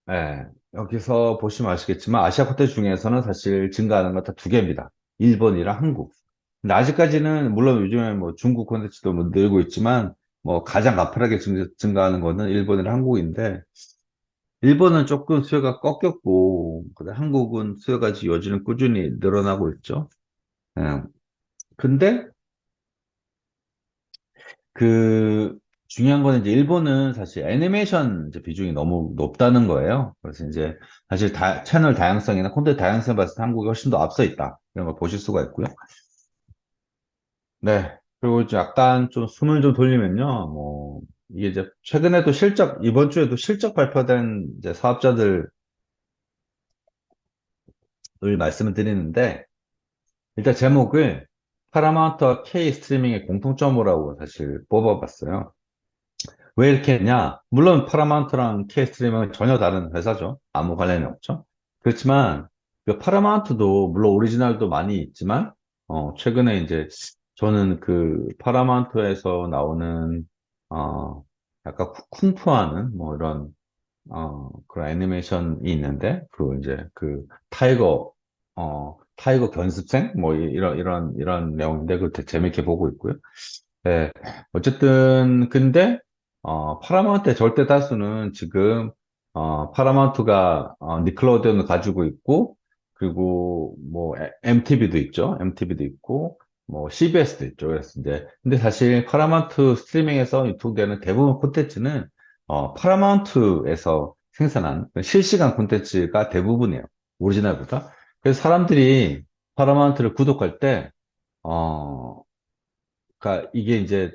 네, 여기서 보시면 아시겠지만 아시아 콘텐츠 중에서는 사실 증가하는 건 다 두 개입니다. 일본이랑 한국. 근데 아직까지는 물론 요즘에 뭐 중국 콘텐츠도 뭐 늘고 있지만 뭐 가장 가파르게 증가하는 거는 일본이랑 한국인데 일본은 조금 수요가 꺾였고 그다음 한국은 수요가 지금 여전히 꾸준히 늘어나고 있죠. 예. 근데 그 중요한 거는 이제 일본은 사실 애니메이션 이제 비중이 너무 높다는 거예요. 그래서 이제 사실 채널 다양성이나 콘텐츠 다양성 봤을 때 한국이 훨씬 더 앞서 있다. 이런 걸 보실 수가 있고요. 네. 그리고 이제 약간 좀 숨을 좀 돌리면요. 뭐 이게 이제 최근에도 이번 주에도 실적 발표된 이제 사업자들을 말씀을 드리는데 일단 제목을 파라마운트와 K 스트리밍의 공통점이라고 사실 뽑아봤어요. 왜 이렇게 했냐? 물론 파라마운트랑 K스트림은 전혀 다른 회사죠. 아무 관련이 없죠. 그렇지만 그 파라마운트도 물론 오리지널도 많이 있지만 최근에 이제 저는 그 파라마운트에서 나오는 어 약간 쿵푸하는 뭐 이런 그런 애니메이션이 있는데 이제 타이거 견습생 뭐 이런 내용인데 그걸 되게 재밌게 보고 있고요. 네. 어쨌든, 근데, 파라마운트의 절대 다수는 지금, 파라마운트가, 니클로데온을 가지고 있고, 그리고, 뭐, MTV도 있죠. MTV도 있고, 뭐, CBS도 있죠. 그래서 이제, 근데 사실 파라마운트 스트리밍에서 유통되는 대부분 콘텐츠는, 파라마운트에서 생산한 실시간 콘텐츠가 대부분이에요. 오리지널보다. 그래서 사람들이 파라마운트를 구독할 때, 어, 그러니까 이게 이제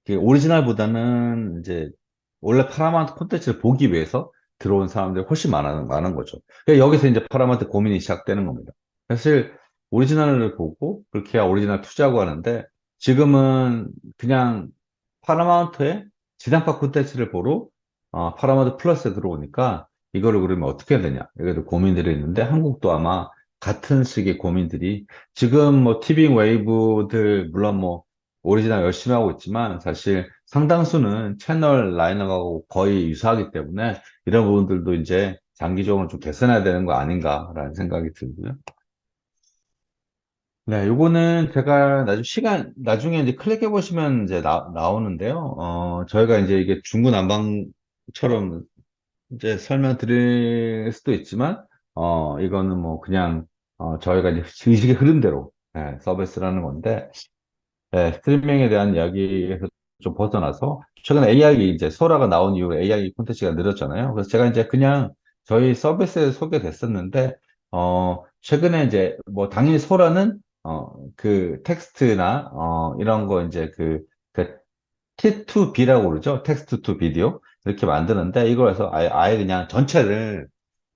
그 오리지널보다는 이제 원래 파라마운트 콘텐츠를 보기 위해서 들어온 사람들이 훨씬 많은 거죠. 그러니까 여기서 이제 파라마운트 고민이 시작되는 겁니다. 사실 오리지널을 보고 그렇게 해야 오리지널 투자하고 하는데 지금은 그냥 파라마운트에 지상파 콘텐츠를 보러 파라마운트 플러스에 들어오니까 이거를 그러면 어떻게 해야 되냐 이것도 고민들이 있는데 한국도 아마 같은 식의 고민들이 지금 뭐 티빙 웨이브들 물론 뭐 오리지널 열심히 하고 있지만 사실 상당수는 채널 라인업하고 거의 유사하기 때문에 이런 부분들도 이제 장기적으로 좀 개선해야 되는 거 아닌가라는 생각이 들고요. 네, 요거는 제가 나중에 이제 클릭해 보시면 이제 나오는데요. 저희가 이제 이게 중구난방처럼 이제 설명드릴 수도 있지만, 이거는 뭐 그냥, 저희가 이제 의식의 흐름대로, 서비스라는 건데, 스트리밍에 대한 이야기에서 좀 벗어나서, 최근에 AI 이제 소라가 나온 이후에 AI 콘텐츠가 늘었잖아요. 그래서 제가 이제 그냥 저희 서비스에 소개됐었는데, 최근에 이제 뭐 당연히 소라는, 그 텍스트나, 이런 거 이제 그 T2B라고 그러죠. 텍스트 투 비디오. 이렇게 만드는데, 이거에서 아예 그냥 전체를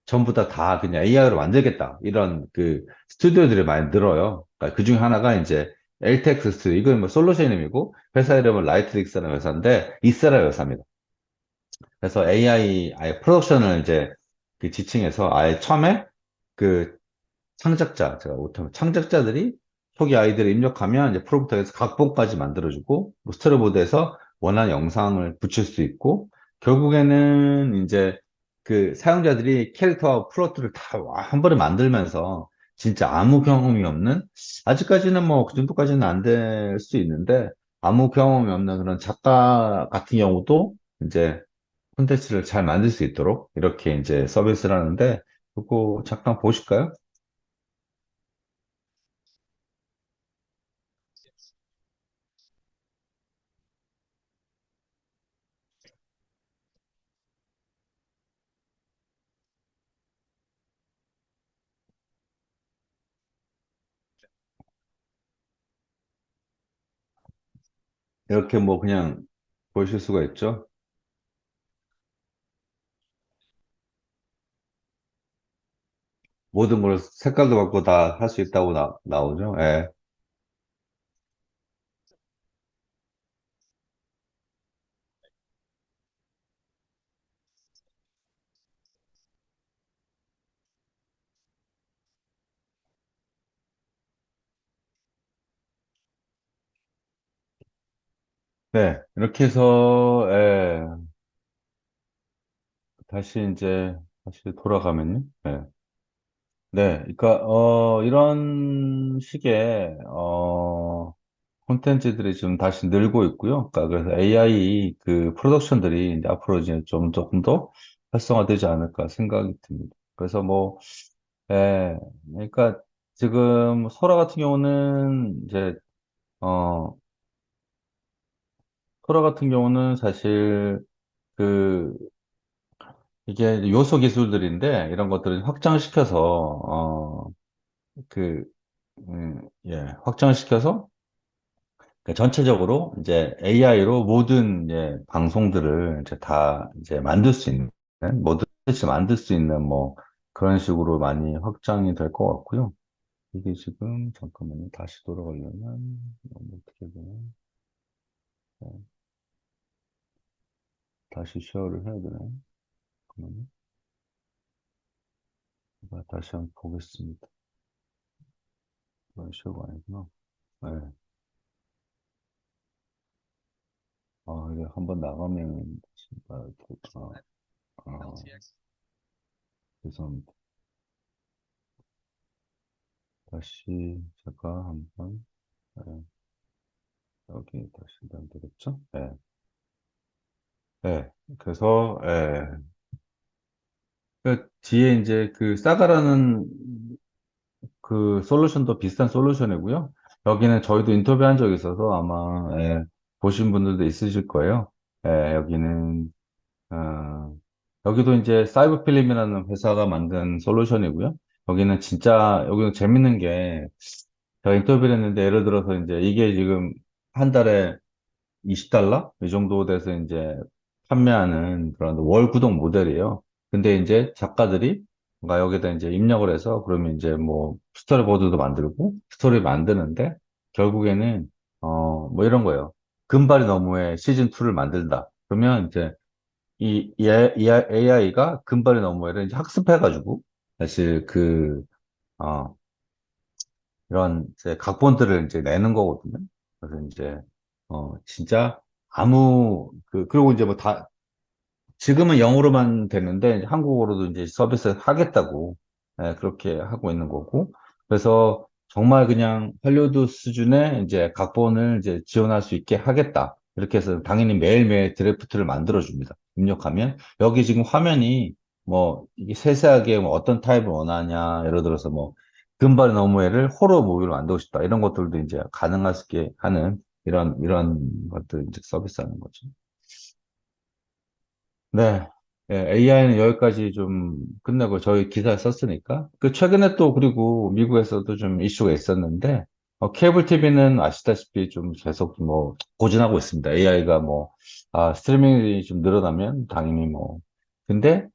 전부 다 그냥 AI로 만들겠다. 이런 그 스튜디오들이 많이 늘어요. 그러니까 그 중에 하나가 이제 LTX, 이건 뭐 솔루션 이름이고, 회사 이름은 라이트릭스라는 회사인데, 이세라 회사입니다. 그래서 AI 아예 프로덕션을 이제 그 지층에서 아예 처음에 그 제가 못하면 창작자들이 초기 아이디어를 입력하면 이제 프롬프트에서 각본까지 만들어주고, 뭐 스토리보드에서 원하는 영상을 붙일 수 있고, 결국에는 이제 그 사용자들이 캐릭터와 플로트를 다 한 번에 만들면서 진짜 아무 경험이 없는, 아직까지는 뭐 그 정도까지는 안 될 수 있는데, 아무 경험이 없는 그런 작가 같은 경우도 이제 콘텐츠를 잘 만들 수 있도록 이렇게 이제 서비스를 하는데, 그거 잠깐 보실까요? 이렇게 뭐 그냥 보실 수가 있죠. 모든 걸 색깔도 바꾸고 다 할 수 있다고 나오죠. 예. 네. 이렇게 해서, 예. 다시 이제, 다시 돌아가면요. 예. 네. 그러니까, 이런 식의, 콘텐츠들이 좀 다시 늘고 있고요. 그러니까 그래서 AI 그 프로덕션들이 이제 앞으로 이제 좀 조금 더 활성화되지 않을까 생각이 듭니다. 그래서 뭐, 예. 그러니까 지금 소라 같은 경우는 이제, 어, 소라 같은 경우는 사실 그 이게 요소 기술들인데 이런 것들을 확장시켜서 그 예, 확장시켜서 그 전체적으로 이제 AI로 모든 이제 방송들을 이제 다 이제 만들 수 있는 모든 콘텐츠 만들 수 있는 뭐 그런 식으로 많이 확장이 될 것 같고요. 이게 지금 잠깐만요. 다시 돌아가려면 어떻게 되나? 어, 다시 쉐어를 해야 되나요? 잠깐만요. 다시 한번 보겠습니다. 쉐어가 아니구나. 네. 이게 한번 나가면, 정말, 아, 죄송합니다. 다시, 제가 한번, 네, 여기 다시 하면 되겠죠? 네. 네. 그래서, 그 뒤에 이제 그 싸가라는 그 솔루션도 비슷한 솔루션이고요. 여기는 저희도 인터뷰한 적이 있어서 아마, 보신 분들도 있으실 거예요. 여기는, 어, 여기도 이제 사이버필름이라는 회사가 만든 솔루션이고요. 여기는 재밌는 게, 제가 인터뷰를 했는데, 예를 들어서 이제 이게 지금 한 달에 $20? 이 정도 돼서 이제 판매하는 그런 월 구독 모델이에요. 근데 이제 작가들이 뭔가 여기다 이제 입력을 해서 그러면 이제 뭐 스토리보드도 만들고 스토리 만드는데 결국에는 뭐 이런 거예요. 금발이 너무해 시즌 2를 만든다. 그러면 이제 이 AI가 금발이 너무해를 이제 학습해가지고 사실 어, 이런 이제 각본들을 이제 내는 거거든요. 그래서 이제 진짜 그리고 이제 뭐 지금은 영어로만 되는데 이제 한국어로도 이제 서비스 하겠다고 그렇게 하고 있는 거고. 그래서 정말 그냥 할리우드 수준의 이제 각본을 이제 지원할 수 있게 하겠다. 이렇게 해서 당연히 매일매일 드래프트를 만들어 줍니다. 입력하면 여기 지금 화면이 뭐 이게 세세하게 뭐 어떤 타입을 원하냐, 예를 들어서 뭐 금발 너무해를 호러 무비로 만들고 싶다, 이런 것들도 이제 가능할 수 있게 하는 이런 것들 이제 서비스하는 거죠. 네. AI는 여기까지 좀 끝내고 저희 기사 썼으니까. 최근에 또 그리고 미국에서도 좀 이슈가 있었는데, 케이블 TV는 아시다시피 좀 계속 뭐 고전하고 있습니다. AI가 뭐, 스트리밍이 좀 늘어나면 당연히 뭐. 근데,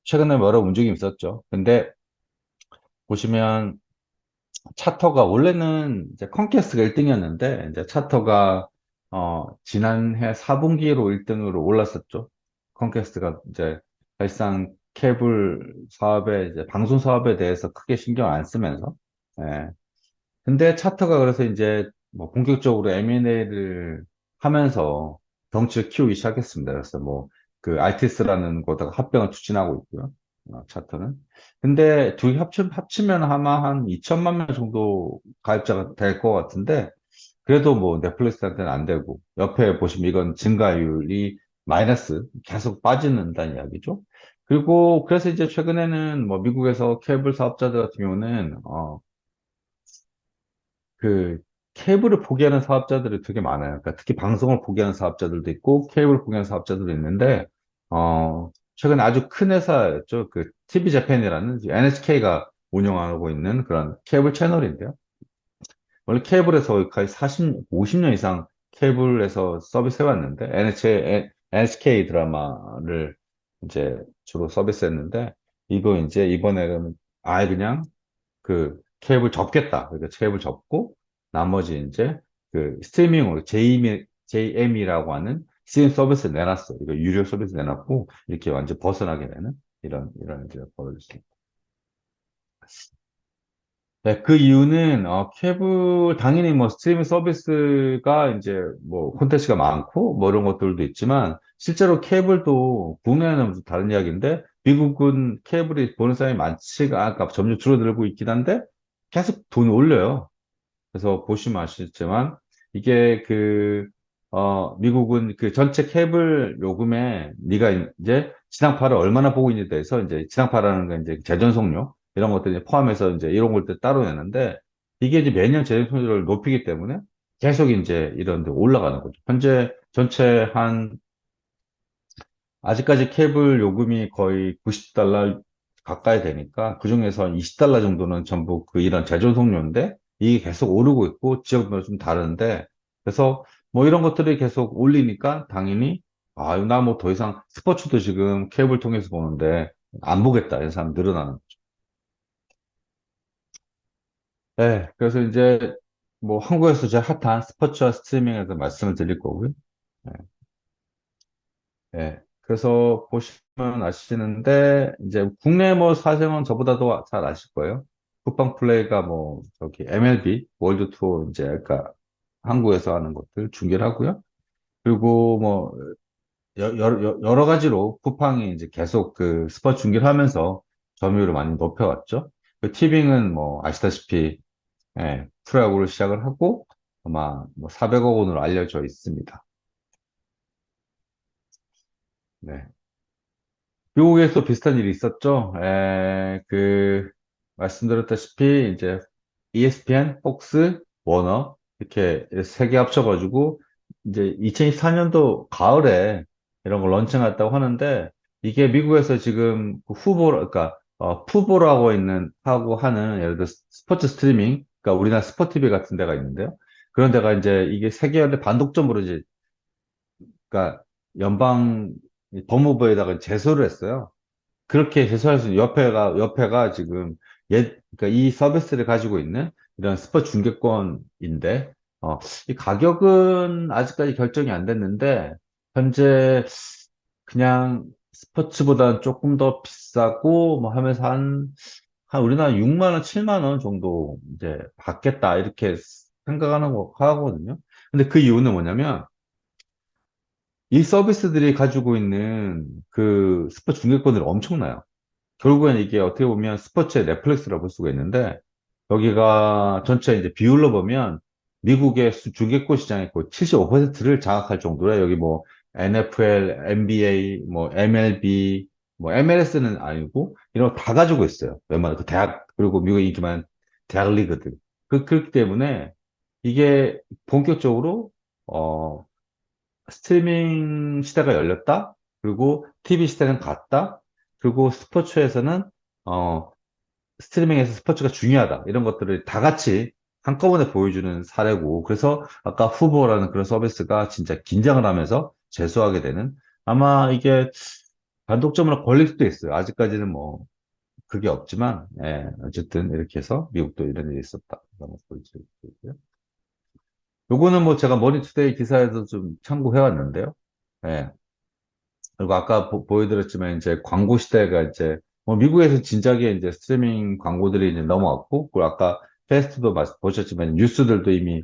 최근에 여러 움직임이 있었죠. 근데 보시면 차터가 원래는 이제 컴캐스트가 1등이었는데, 이제 차터가 지난해 4분기로 1등으로 올랐었죠. 컴캐스트가 이제 사실상 케이블 사업에, 이제 방송 사업에 대해서 크게 신경 안 쓰면서, 예. 근데 차터가 그래서 이제 뭐 본격적으로 M&A를 하면서 덩치를 키우기 시작했습니다. 그래서 뭐 그 알티스라는 곳다가 합병을 추진하고 있고요. 차터는. 근데 둘이 합치면 아마 한 2천만 명 정도 가입자가 될 것 같은데 그래도 뭐 넷플릭스한테는 안 되고 옆에 보시면 이건 증가율이 마이너스 계속 빠지는다는 이야기죠. 그리고 그래서 이제 최근에는 뭐 미국에서 케이블 사업자들 같은 경우는 그 케이블을 포기하는 사업자들이 되게 많아요. 그러니까 특히 방송을 포기하는 사업자들도 있고 케이블을 포기하는 사업자들도 있는데 최근에 아주 큰 회사였죠. 그 TV 재팬이라는 NHK가 운영하고 있는 그런 케이블 채널인데요. 원래 케이블에서 거의 50년 이상 케이블에서 서비스 해왔는데 NHK 드라마를 이제 주로 서비스했는데 이거 이제 이번에는 아예 그냥 그 케이블 접겠다. 그러니까 케이블 접고 나머지 이제 그 스트리밍으로 JM이라고 하는 스트리밍 서비스 내놨어. 이거 유료 서비스 내놨고 이렇게 완전 벗어나게 되는 이런 이제 벌어졌습니다. 네, 그 이유는 케이블 당연히 뭐 스트리밍 서비스가 이제 뭐 콘텐츠가 많고 뭐 이런 것들도 있지만 실제로 케이블도 국내는 좀 다른 이야기인데 미국은 케이블이 보는 사람이 많지가 않까 점점 줄어들고 있긴 한데 계속 돈 올려요. 그래서 보시면 아시겠지만 이게 미국은 그 전체 케이블 요금에 네가 이제 지상파를 얼마나 보고 있는지에 대해서 이제 지상파라는 건 이제 재전송료 이런 것들이 포함해서 이제 이런 것들 따로 내는데 이게 이제 매년 재전송료를 높이기 때문에 계속 이제 이런 데 올라가는 거죠. 현재 전체 아직까지 케이블 요금이 거의 90달러 가까이 되니까 그중에서 20달러 정도는 전부 그 이런 재조송료인데 이게 계속 오르고 있고 지역별로 좀 다른데 그래서 뭐 이런 것들이 계속 올리니까 당연히 나 뭐 더 이상 스포츠도 지금 케이블 통해서 보는데 안 보겠다 이런 사람 늘어나는 거죠. 네, 그래서 이제 뭐 한국에서 제일 핫한 스포츠와 스트리밍에서 말씀을 드릴 거고요. 네. 예. 그래서 보시면 아시는데, 이제 국내 뭐 사정은 저보다도 잘 아실 거예요. 쿠팡 플레이가 뭐, 저기 MLB, 월드 투어 이제, 그러니까 한국에서 하는 것들 중계를 하고요. 그리고 뭐, 여러 가지로 쿠팡이 이제 계속 그 스포츠 중계를 하면서 점유율을 많이 높여왔죠. 그 티빙은 뭐, 아시다시피, 예, 프로야구를 시작을 하고 아마 뭐 400억 원으로 알려져 있습니다. 네. 미국에서 비슷한 일이 있었죠. 말씀드렸다시피, 이제, ESPN, 폭스, 워너, 이렇게 세 개 합쳐가지고, 이제 2024년도 가을에 이런 걸 런칭했다고 하는데, 이게 미국에서 지금 그 그러니까, 푸보라고 하고 하는, 예를 들어 스포츠 스트리밍, 그러니까 우리나라 스포티비 같은 데가 있는데요. 그런 데가 이제 이게 세계인데 반독점으로 이제, 그러니까 연방 법무부에다가 제소를 했어요. 그렇게 해소할 수 있는 옆에가 지금 그러니까 이 서비스를 가지고 있는 이런 스포츠 중계권인데, 이 가격은 아직까지 결정이 안 됐는데, 현재 그냥 스포츠보다는 조금 더 비싸고, 뭐 하면서 한 우리나라 6만 원, 7만 원 정도 이제 받겠다, 이렇게 생각하는 거 하거든요. 근데 그 이유는 뭐냐면, 이 서비스들이 가지고 있는 그 스포츠 중계권들이 엄청나요. 결국엔 이게 어떻게 보면 스포츠의 넷플릭스라고 볼 수가 있는데, 여기가 전체 이제 비율로 보면 미국의 중계권 시장의 거의 75%를 장악할 정도로 여기 뭐 NFL, NBA, 뭐 MLB, 뭐 MLS는 아니고 이런 거 다 가지고 있어요. 웬만한 그 대학, 그리고 미국에 인기만 대학 리그들. 그렇기 때문에 이게 본격적으로 어, 스트리밍 시대가 열렸다. 그리고 TV 시대는 갔다. 그리고 스포츠에서는 어, 스트리밍에서 스포츠가 중요하다. 이런 것들을 다 같이 한꺼번에 보여주는 사례고. 그래서 아까 후보라는 그런 서비스가 진짜 긴장을 하면서 재수하게 되는 아마 이게 반독점으로 걸릴 수도 있어요. 아직까지는 뭐 그게 없지만 어쨌든 이렇게 해서 미국도 이런 일이 있었다. 라고 볼수 있고요. 요거는 뭐 제가 머니투데이 기사에서 좀 참고해 왔는데요. 예. 그리고 아까 보여드렸지만 이제 광고 시대가 이제 뭐 미국에서 진작에 이제 스트리밍 광고들이 이제 넘어왔고, 그리고 아까 패스트도 보셨지만 뉴스들도 이미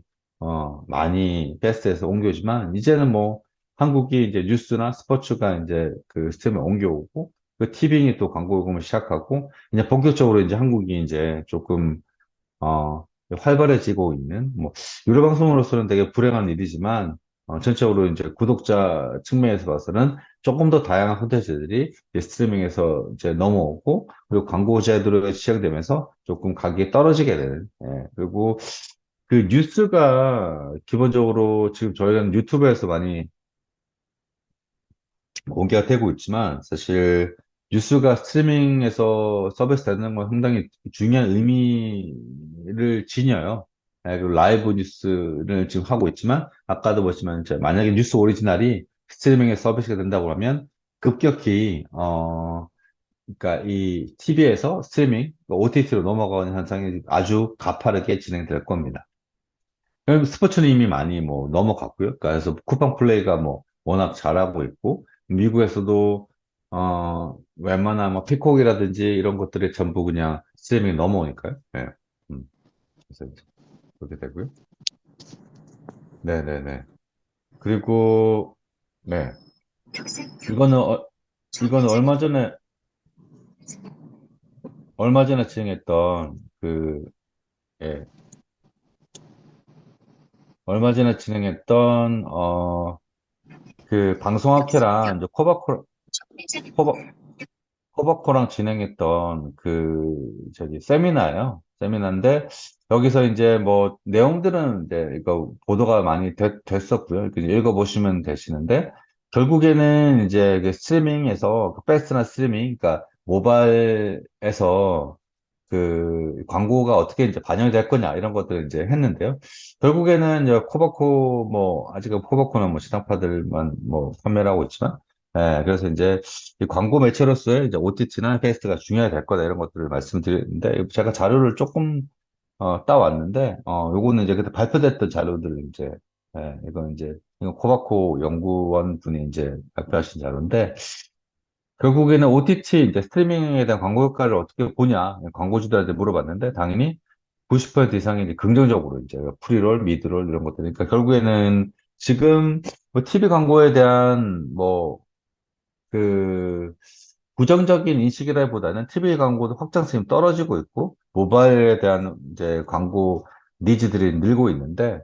많이 패스트에서 옮겨오지만 이제는 뭐 한국이 이제 뉴스나 스포츠가 이제 그 스트리밍에 옮겨오고 그 티빙이 또 광고 요금을 시작하고 이제 본격적으로 이제 한국이 이제 조금 활발해지고 있는, 뭐, 유료 방송으로서는 되게 불행한 일이지만, 전체적으로 이제 구독자 측면에서 봐서는 조금 더 다양한 콘텐츠들이 이제 스트리밍에서 이제 넘어오고, 그리고 광고 제도로 시작되면서 조금 가격이 떨어지게 되는, 예. 그리고 그 뉴스가 기본적으로 지금 저희는 유튜브에서 많이 공개가 되고 있지만 사실 뉴스가 스트리밍에서 서비스 되는 건 상당히 중요한 의미를 지녀요. 예, 그리고 라이브 뉴스를 지금 하고 있지만 아까도 보시면 이제 만약에 뉴스 오리지널이 스트리밍에 서비스가 된다고 하면 급격히 그러니까 이 TV에서 스트리밍, OTT로 넘어가는 현상이 아주 가파르게 진행될 겁니다. 그럼 스포츠는 이미 많이 뭐 넘어갔고요. 그래서 쿠팡 플레이가 뭐 워낙 잘하고 있고, 미국에서도 웬만한 뭐 피콕이라든지 이런 것들이 전부 그냥 스트리밍 넘어오니까요. 예. 음, 그래서 이제 그렇게 되고요. 네네네. 그리고 네. 이거는 이거는 얼마 전에 진행했던 예, 얼마 전에 진행했던 그 방송학회랑 이제 코바코랑 진행했던 세미나예요. 세미나인데 여기서 이제 뭐 내용들은 이제 이거 보도가 많이 됐었고요. 그 읽어보시면 되시는데 결국에는 이제 그 스트리밍에서 그 패스트나 스트리밍, 그러니까 모바일에서 그 광고가 어떻게 이제 반영이 될 거냐 이런 것들을 이제 했는데요. 결국에는 이제 코바코 뭐 아직은 코바코는 뭐 지상파들만 뭐 판매를 하고 있지만, 그래서 이제 이 광고 매체로서의 이제 OTT나 팟캐스트가 중요하게 될 거다 이런 것들을 말씀드렸는데 제가 자료를 조금 따왔는데 요거는 이제 그때 발표됐던 자료들을 이제 이건 이제 이거 코바코 연구원 분이 이제 발표하신 자료인데 결국에는 OTT 이제 스트리밍에 대한 광고 효과를 어떻게 보냐 광고주들한테 물어봤는데 당연히 90% 이상이 이제 긍정적으로 이제 프리롤, 미드롤 이런 것들, 그러니까 결국에는 지금 뭐 TV 광고에 대한 그 부정적인 인식이라기보다는 TV 광고도 확장성이 떨어지고 있고 모바일에 대한 이제 광고 니즈들이 늘고 있는데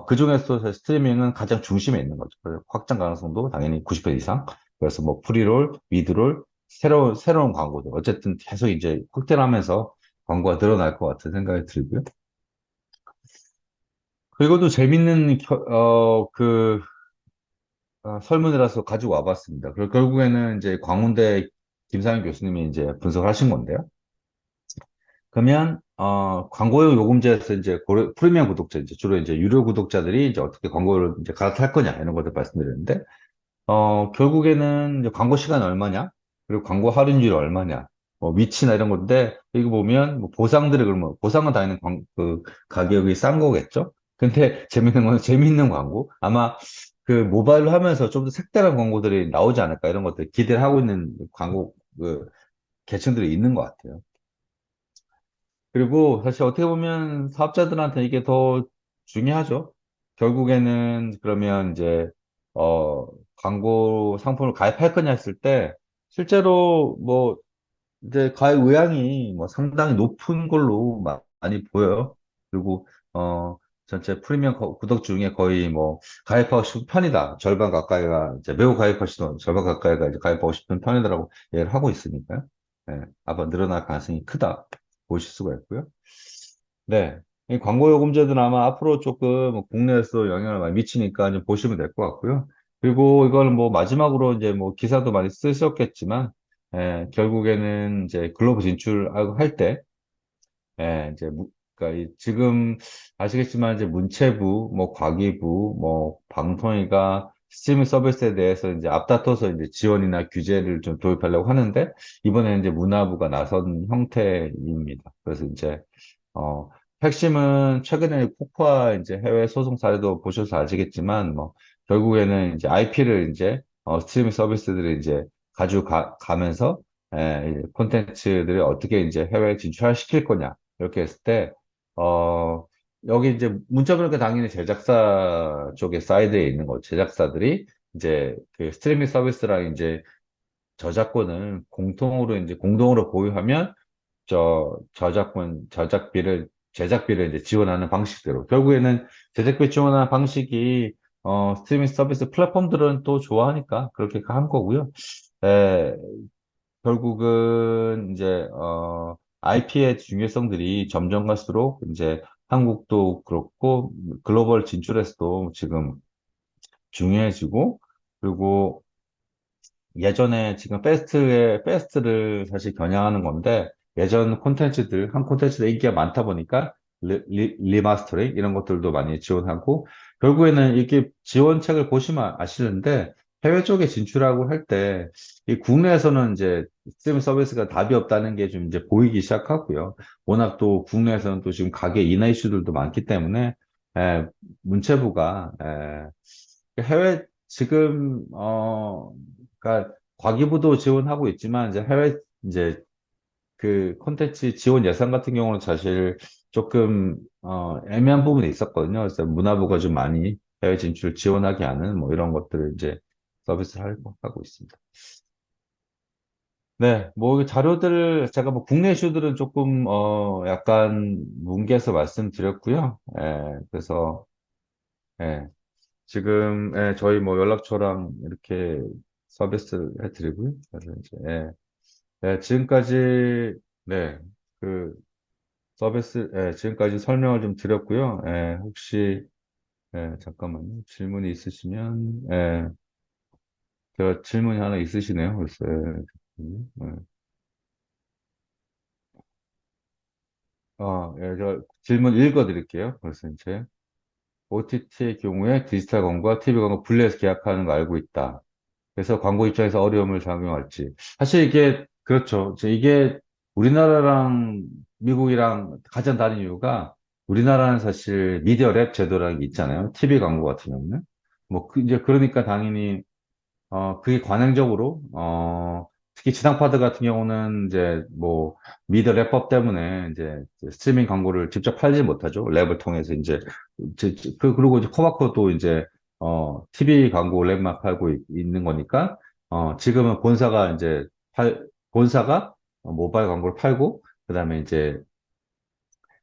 그중에서도 사실 스트리밍은 가장 중심에 있는 거죠. 그래서 확장 가능성도 당연히 90% 이상. 그래서 뭐 프리롤, 미드롤, 새로운 광고들 어쨌든 계속 이제 확대하면서 광고가 늘어날 것 같은 생각이 들고요. 그리고 또 재밌는 설문이라서 가지고 와봤습니다. 그리고 결국에는 이제 광운대 김상현 교수님이 이제 분석을 하신 건데요. 그러면 광고용 요금제에서 이제 프리미엄 구독자, 이제 주로 이제 유료 구독자들이 이제 어떻게 광고를 이제 갈아탈 거냐 이런 것들 말씀드렸는데 결국에는 이제 광고 시간 얼마냐, 그리고 광고 할인율이 얼마냐, 뭐 위치나 이런 건데 이거 보면 뭐 보상들이, 그러면 보상은 당연히 그 가격이 싼 거겠죠. 근데 재밌는 건 재밌는 광고, 아마 그 모바일로 하면서 좀 더 색다른 광고들이 나오지 않을까 이런 것들 기대를 하고 있는 광고 계층들이 있는 것 같아요. 그리고 사실 어떻게 보면 사업자들한테 이게 더 중요하죠. 결국에는 그러면 이제 어 광고 상품을 가입할 거냐 했을 때 실제로 뭐 이제 가입 의향이 뭐 상당히 높은 걸로 많이 보여요. 그리고 전체 프리미엄 구독 중에 거의 뭐 가입하고 싶은 편이다. 절반 가까이가 이제 매우 가입하시던 절반 가까이가 이제 가입하고 싶은 편이다라고 얘기를 하고 있으니까요. 앞으로 늘어날 가능성이 크다 보실 수가 있고요. 네. 이 광고 요금제도는 아마 앞으로 조금 국내에서 영향을 많이 미치니까 좀 보시면 될 것 같고요. 그리고 이거는 뭐 마지막으로 이제 뭐 기사도 많이 쓰셨겠지만, 결국에는 이제 글로벌 진출할 때, 이제 그러니까 지금 아시겠지만 이제 문체부, 뭐 과기부, 뭐 방통위가 스트리밍 서비스에 대해서 이제 앞다퉈서 이제 지원이나 규제를 좀 도입하려고 하는데 이번에는 이제 문화부가 나선 형태입니다. 그래서 이제 어, 핵심은 최근에 코코아 이제 해외 소송 사례도 보셔서 아시겠지만, 뭐, 결국에는 이제 IP를 이제, 스트리밍 서비스들이 이제 가면서 이 콘텐츠들을 어떻게 이제 해외에 진출시킬 거냐 이렇게 했을 때 어, 여기 이제 문자 보니까 당연히 제작사 쪽에 사이드에 있는 거 제작사들이 이제 그 스트리밍 서비스랑 이제 저작권을 공통으로 이제 공동으로 보유하면 제작비를 이제 지원하는 방식대로. 결국에는 제작비 지원하는 방식이, 스트리밍 서비스 플랫폼들은 또 좋아하니까 그렇게 한 거고요. 에, 결국은 이제, IP의 중요성들이 점점 갈수록 이제 한국도 그렇고 글로벌 진출에서도 지금 중요해지고 그리고 예전에 지금 패스트를 사실 겨냥하는 건데, 예전 한 콘텐츠들 인기가 많다 보니까, 리마스터링, 이런 것들도 많이 지원하고, 결국에는 이렇게 지원책을 보시면 아시는데, 해외 쪽에 진출하고 할 때, 이 국내에서는 이제 스트리밍 서비스가 답이 없다는 게 좀 이제 보이기 시작하고요. 워낙 또 국내에서는 또 지금 가계 인하 이슈들도 많기 때문에, 에, 문체부가, 지금, 그러니까 과기부도 지원하고 있지만 이제 이제 그 콘텐츠 지원 예산 같은 경우는 사실 조금 애매한 부분이 있었거든요. 그래서 문화부가 좀 많이 해외 진출 지원하게 하는 뭐 이런 것들을 이제 서비스를 하고 있습니다. 네, 뭐 자료들 제가 뭐 국내 이슈들은 조금 약간 뭉개서 말씀드렸고요. 그래서 예, 지금 저희 뭐 연락처랑 이렇게 서비스 해드리고요. 그래서 이제 지금까지 네, 그 지금까지 설명을 좀 드렸고요. 혹시 잠깐만요. 질문이 있으시면 제가 질문이 하나 있으시네요. 그래서 저 질문 읽어드릴게요. 그래서 이제 OTT의 경우에 디지털 광고와 TV 광고 분리해서 계약하는 거 알고 있다. 그래서 광고 입장에서 어려움을 작용할지. 사실 이게, 그렇죠. 이게 우리나라랑 미국이랑 가장 다른 이유가 우리나라는 사실 미디어 랩 제도라는 게 있잖아요. TV 광고 같은 경우는. 뭐, 이제 그러니까 당연히 그게 관행적으로, 특히 지상파들 같은 경우는 이제 뭐, 미디어 랩법 때문에 이제 스트리밍 광고를 직접 팔지 못하죠. 랩을 통해서 이제, 그리고 이제 코바코도 이제, TV 광고 랩만 팔고 있는 거니까, 지금은 본사가 모바일 광고를 팔고, 그 다음에 이제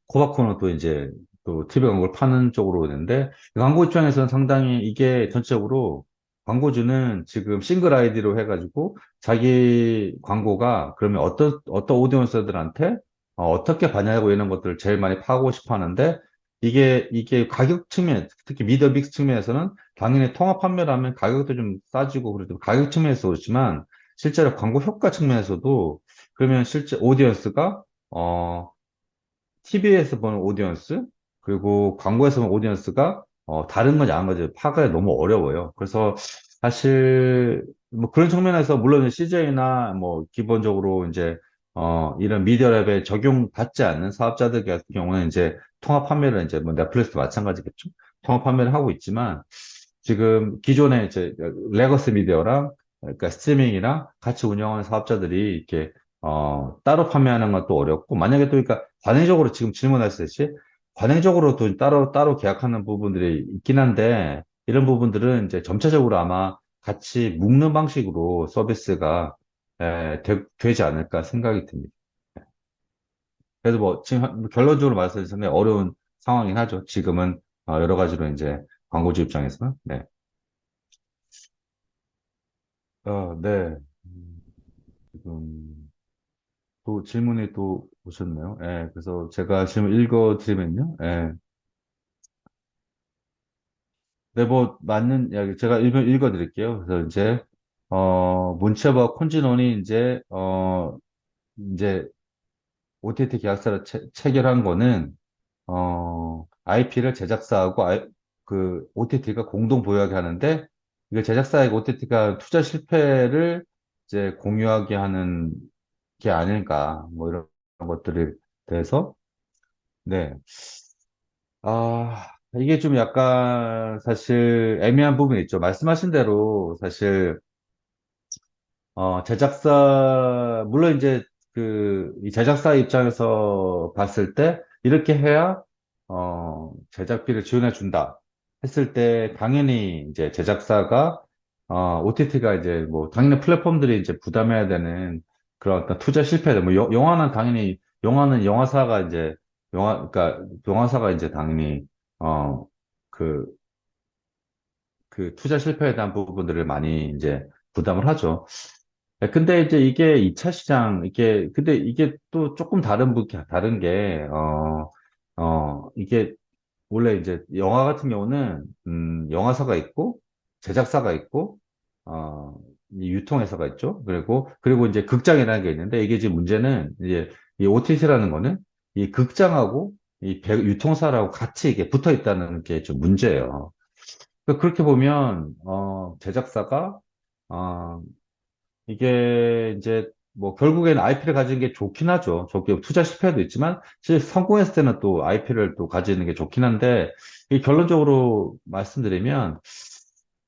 코바코는 또 이제 또 TV 광고를 파는 쪽으로 오는데 광고 입장에서는 상당히 이게 전체적으로 광고주는 지금 싱글 아이디로 해가지고 자기 광고가 그러면 어떤 오디언스들한테 떻게 반영하고 이런 것들을 제일 많이 파고 싶어 하는데 이게 가격 측면, 특히 미디어 믹스 측면에서는 당연히 통합 판매를 하면 가격도 좀 싸지고 그래도 가격 측면에서 그렇지만 실제로 광고 효과 측면에서도 그러면 실제 오디언스가 TV에서 보는 오디언스, 그리고 광고에서 보는 오디언스가 다른 건지 안 건지 파악이 너무 어려워요. 그래서 사실 뭐 그런 측면에서 물론 CJ나 뭐 기본적으로 이제 이런 미디어랩에 적용받지 않는 사업자들 같은 경우는 이제 통합 판매를 이제 뭐 넷플릭스도 마찬가지겠죠. 통합 판매를 하고 있지만 지금 기존에 이제 레거스 미디어랑 그러니까 스트리밍이랑 같이 운영하는 사업자들이 이렇게 따로 판매하는 것도 어렵고 만약에 또 그러니까 관행적으로 지금 질문하셨듯이 관행적으로 또 따로 계약하는 부분들이 있긴 한데 이런 부분들은 이제 점차적으로 아마 같이 묶는 방식으로 서비스가 되지 않을까 생각이 듭니다. 그래서 뭐 지금 결론적으로 말씀드리면 어려운 상황이긴 하죠. 지금은 여러 가지로 이제 광고주 입장에서는 네. 네. 지금 또 질문이 또 오셨네요. 그래서 제가 질문 읽어드리면요. 네, 뭐, 맞는 이야기, 제가 읽어드릴게요. 그래서 이제, 문체부와 콘진원이 이제, OTT 계약서를 체결한 거는, IP를 제작사하고, OTT가 공동 보유하게 하는데, 이게 제작사에게 OTT가 투자 실패를 이제 공유하게 하는 게 아닐까, 뭐 이런 것들에 대해서, 네. 이게 좀 약간 사실 애매한 부분이 있죠. 말씀하신 대로 사실 물론 이제 이 제작사 입장에서 봤을 때 이렇게 해야, 제작비를 지원해 준다 했을 때 당연히 이제 제작사가, OTT가 이제 뭐, 당연히 플랫폼들이 이제 부담해야 되는 그런 어떤 투자 실패들, 뭐, 영화는 당연히, 영화사가 이제, 그러니까 영화사가 이제 당연히, 어, 그, 그 투자 실패에 대한 부분들을 많이 이제 부담을 하죠. 네, 근데 이제 이게 2차 시장, 근데 이게 또 조금 다른 게, 이게 원래 이제 영화 같은 경우는, 영화사가 있고, 제작사가 있고, 어, 이 유통회사가 있죠. 그리고 이제 극장이라는 게 있는데, 이게 지금 문제는 이제 이 OTT라는 거는 이 극장하고 유통사라고 같이 이게 붙어 있다는 게 좀 문제예요. 그렇게 보면, 제작사가, 어, 이게 이제 뭐 결국에는 IP를 가지는 게 좋긴 하죠. 좋게 투자 실패도 있지만 사실 성공했을 때는 또 IP를 또 가지는 게 좋긴 한데 이 결론적으로 말씀드리면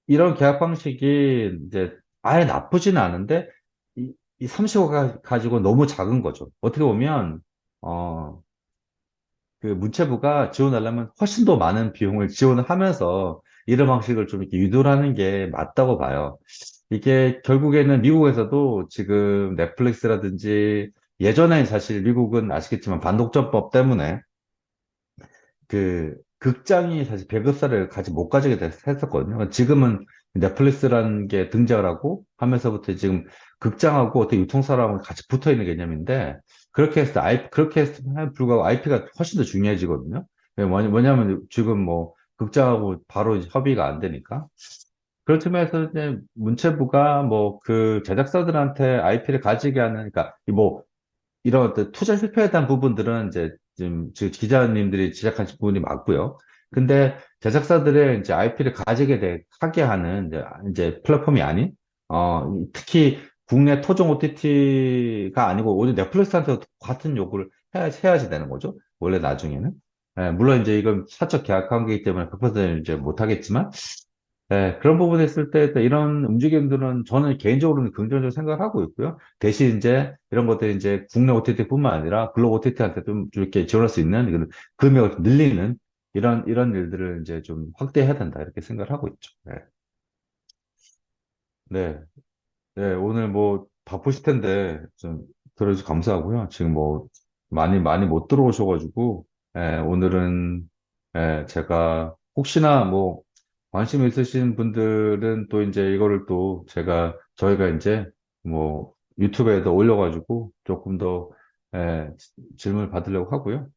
이런 계약 방식이 이제 아예 나쁘지는 않은데 이 30억 가지고 너무 작은 거죠. 어떻게 보면 어 그 문체부가 지원하려면 훨씬 더 많은 비용을 지원을 하면서 이런 방식을 좀 이렇게 유도를 하는 게 맞다고 봐요. 이게 결국에는 미국에서도 지금 넷플릭스라든지 예전에 사실 미국은 아시겠지만 반독점법 때문에 극장이 사실 배급사를 못 가지게 했었거든요. 지금은 넷플릭스라는 게 등장을 하고 하면서부터 지금 극장하고 어떻게 유통사랑 같이 붙어 있는 개념인데 그렇게 했음에 불구하고 IP가 훨씬 더 중요해지거든요. 뭐냐면 지금 뭐 극장하고 바로 이제 협의가 안 되니까. 그런 측면에서 이제 문체부가 뭐 그 제작사들한테 IP를 가지게 하는, 그러니까 뭐 이런 어떤 투자 실패에 대한 부분들은 이제 지금 기자님들이 지적하신 부분이 맞고요. 근데 제작사들의 이제 IP를 하게 하는 이제 플랫폼이 아닌, 특히 국내 토종 OTT가 아니고 오히려 넷플릭스한테 같은 요구를 해야지 되는 거죠. 원래 나중에는. 물론 이제 이건 사적 계약 관계이기 때문에 100% 이제 못하겠지만, 그런 부분에 있을 때 이런 움직임들은 저는 개인적으로는 긍정적으로 생각을 하고 있고요. 대신 이제 이런 것들이 이제 국내 OTT뿐만 아니라 글로벌 OTT한테 좀 이렇게 지원할 수 있는 이런 금액을 좀 늘리는 이런 일들을 이제 좀 확대해야 된다 이렇게 생각을 하고 있죠. 네. 네. 네, 오늘 뭐 바쁘실 텐데 좀 들어주셔서 감사하고요. 지금 뭐 많이 못 들어오셔가지고 오늘은 제가 혹시나 뭐 관심 있으신 분들은 또 이제 이거를 또 저희가 이제 뭐 유튜브에도 올려가지고 조금 더 질문을 받으려고 하고요.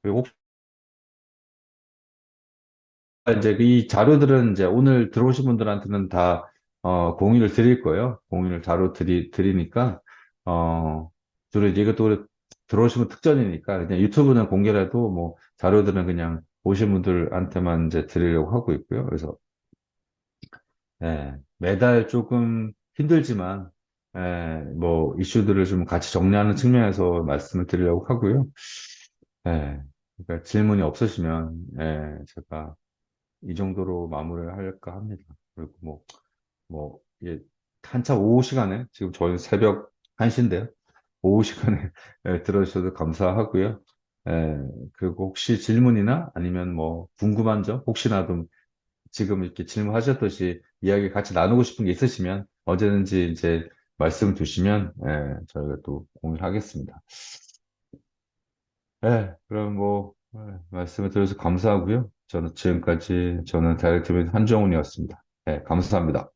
그리고 이제 이 자료들은 이제 오늘 들어오신 분들한테는 다 공유를 드릴 거예요. 공유를 드리니까 주로 이제 이것도 들어오시면 특전이니까 그냥 유튜브는 공개라도 뭐 자료들은 그냥 오신 분들한테만 이제 드리려고 하고 있고요. 그래서 매달 조금 힘들지만 뭐 이슈들을 좀 같이 정리하는 측면에서 말씀을 드리려고 하고요. 그러니까 질문이 없으시면 제가 이 정도로 마무리를 할까 합니다. 그리고 예, 한참 오후 시간에, 지금 저희 새벽 1시인데요. 오후 시간에 들어주셔도 감사하고요. 그리고 혹시 질문이나 아니면 뭐 궁금한 점, 혹시나도 지금 이렇게 질문하셨듯이 이야기 같이 나누고 싶은 게 있으시면 언제든지 이제 말씀 주시면 저희가 또 공유를 하겠습니다. 그럼 뭐 말씀을 드려서 감사하고요. 저는 다이렉트맨 한정훈이었습니다. 감사합니다.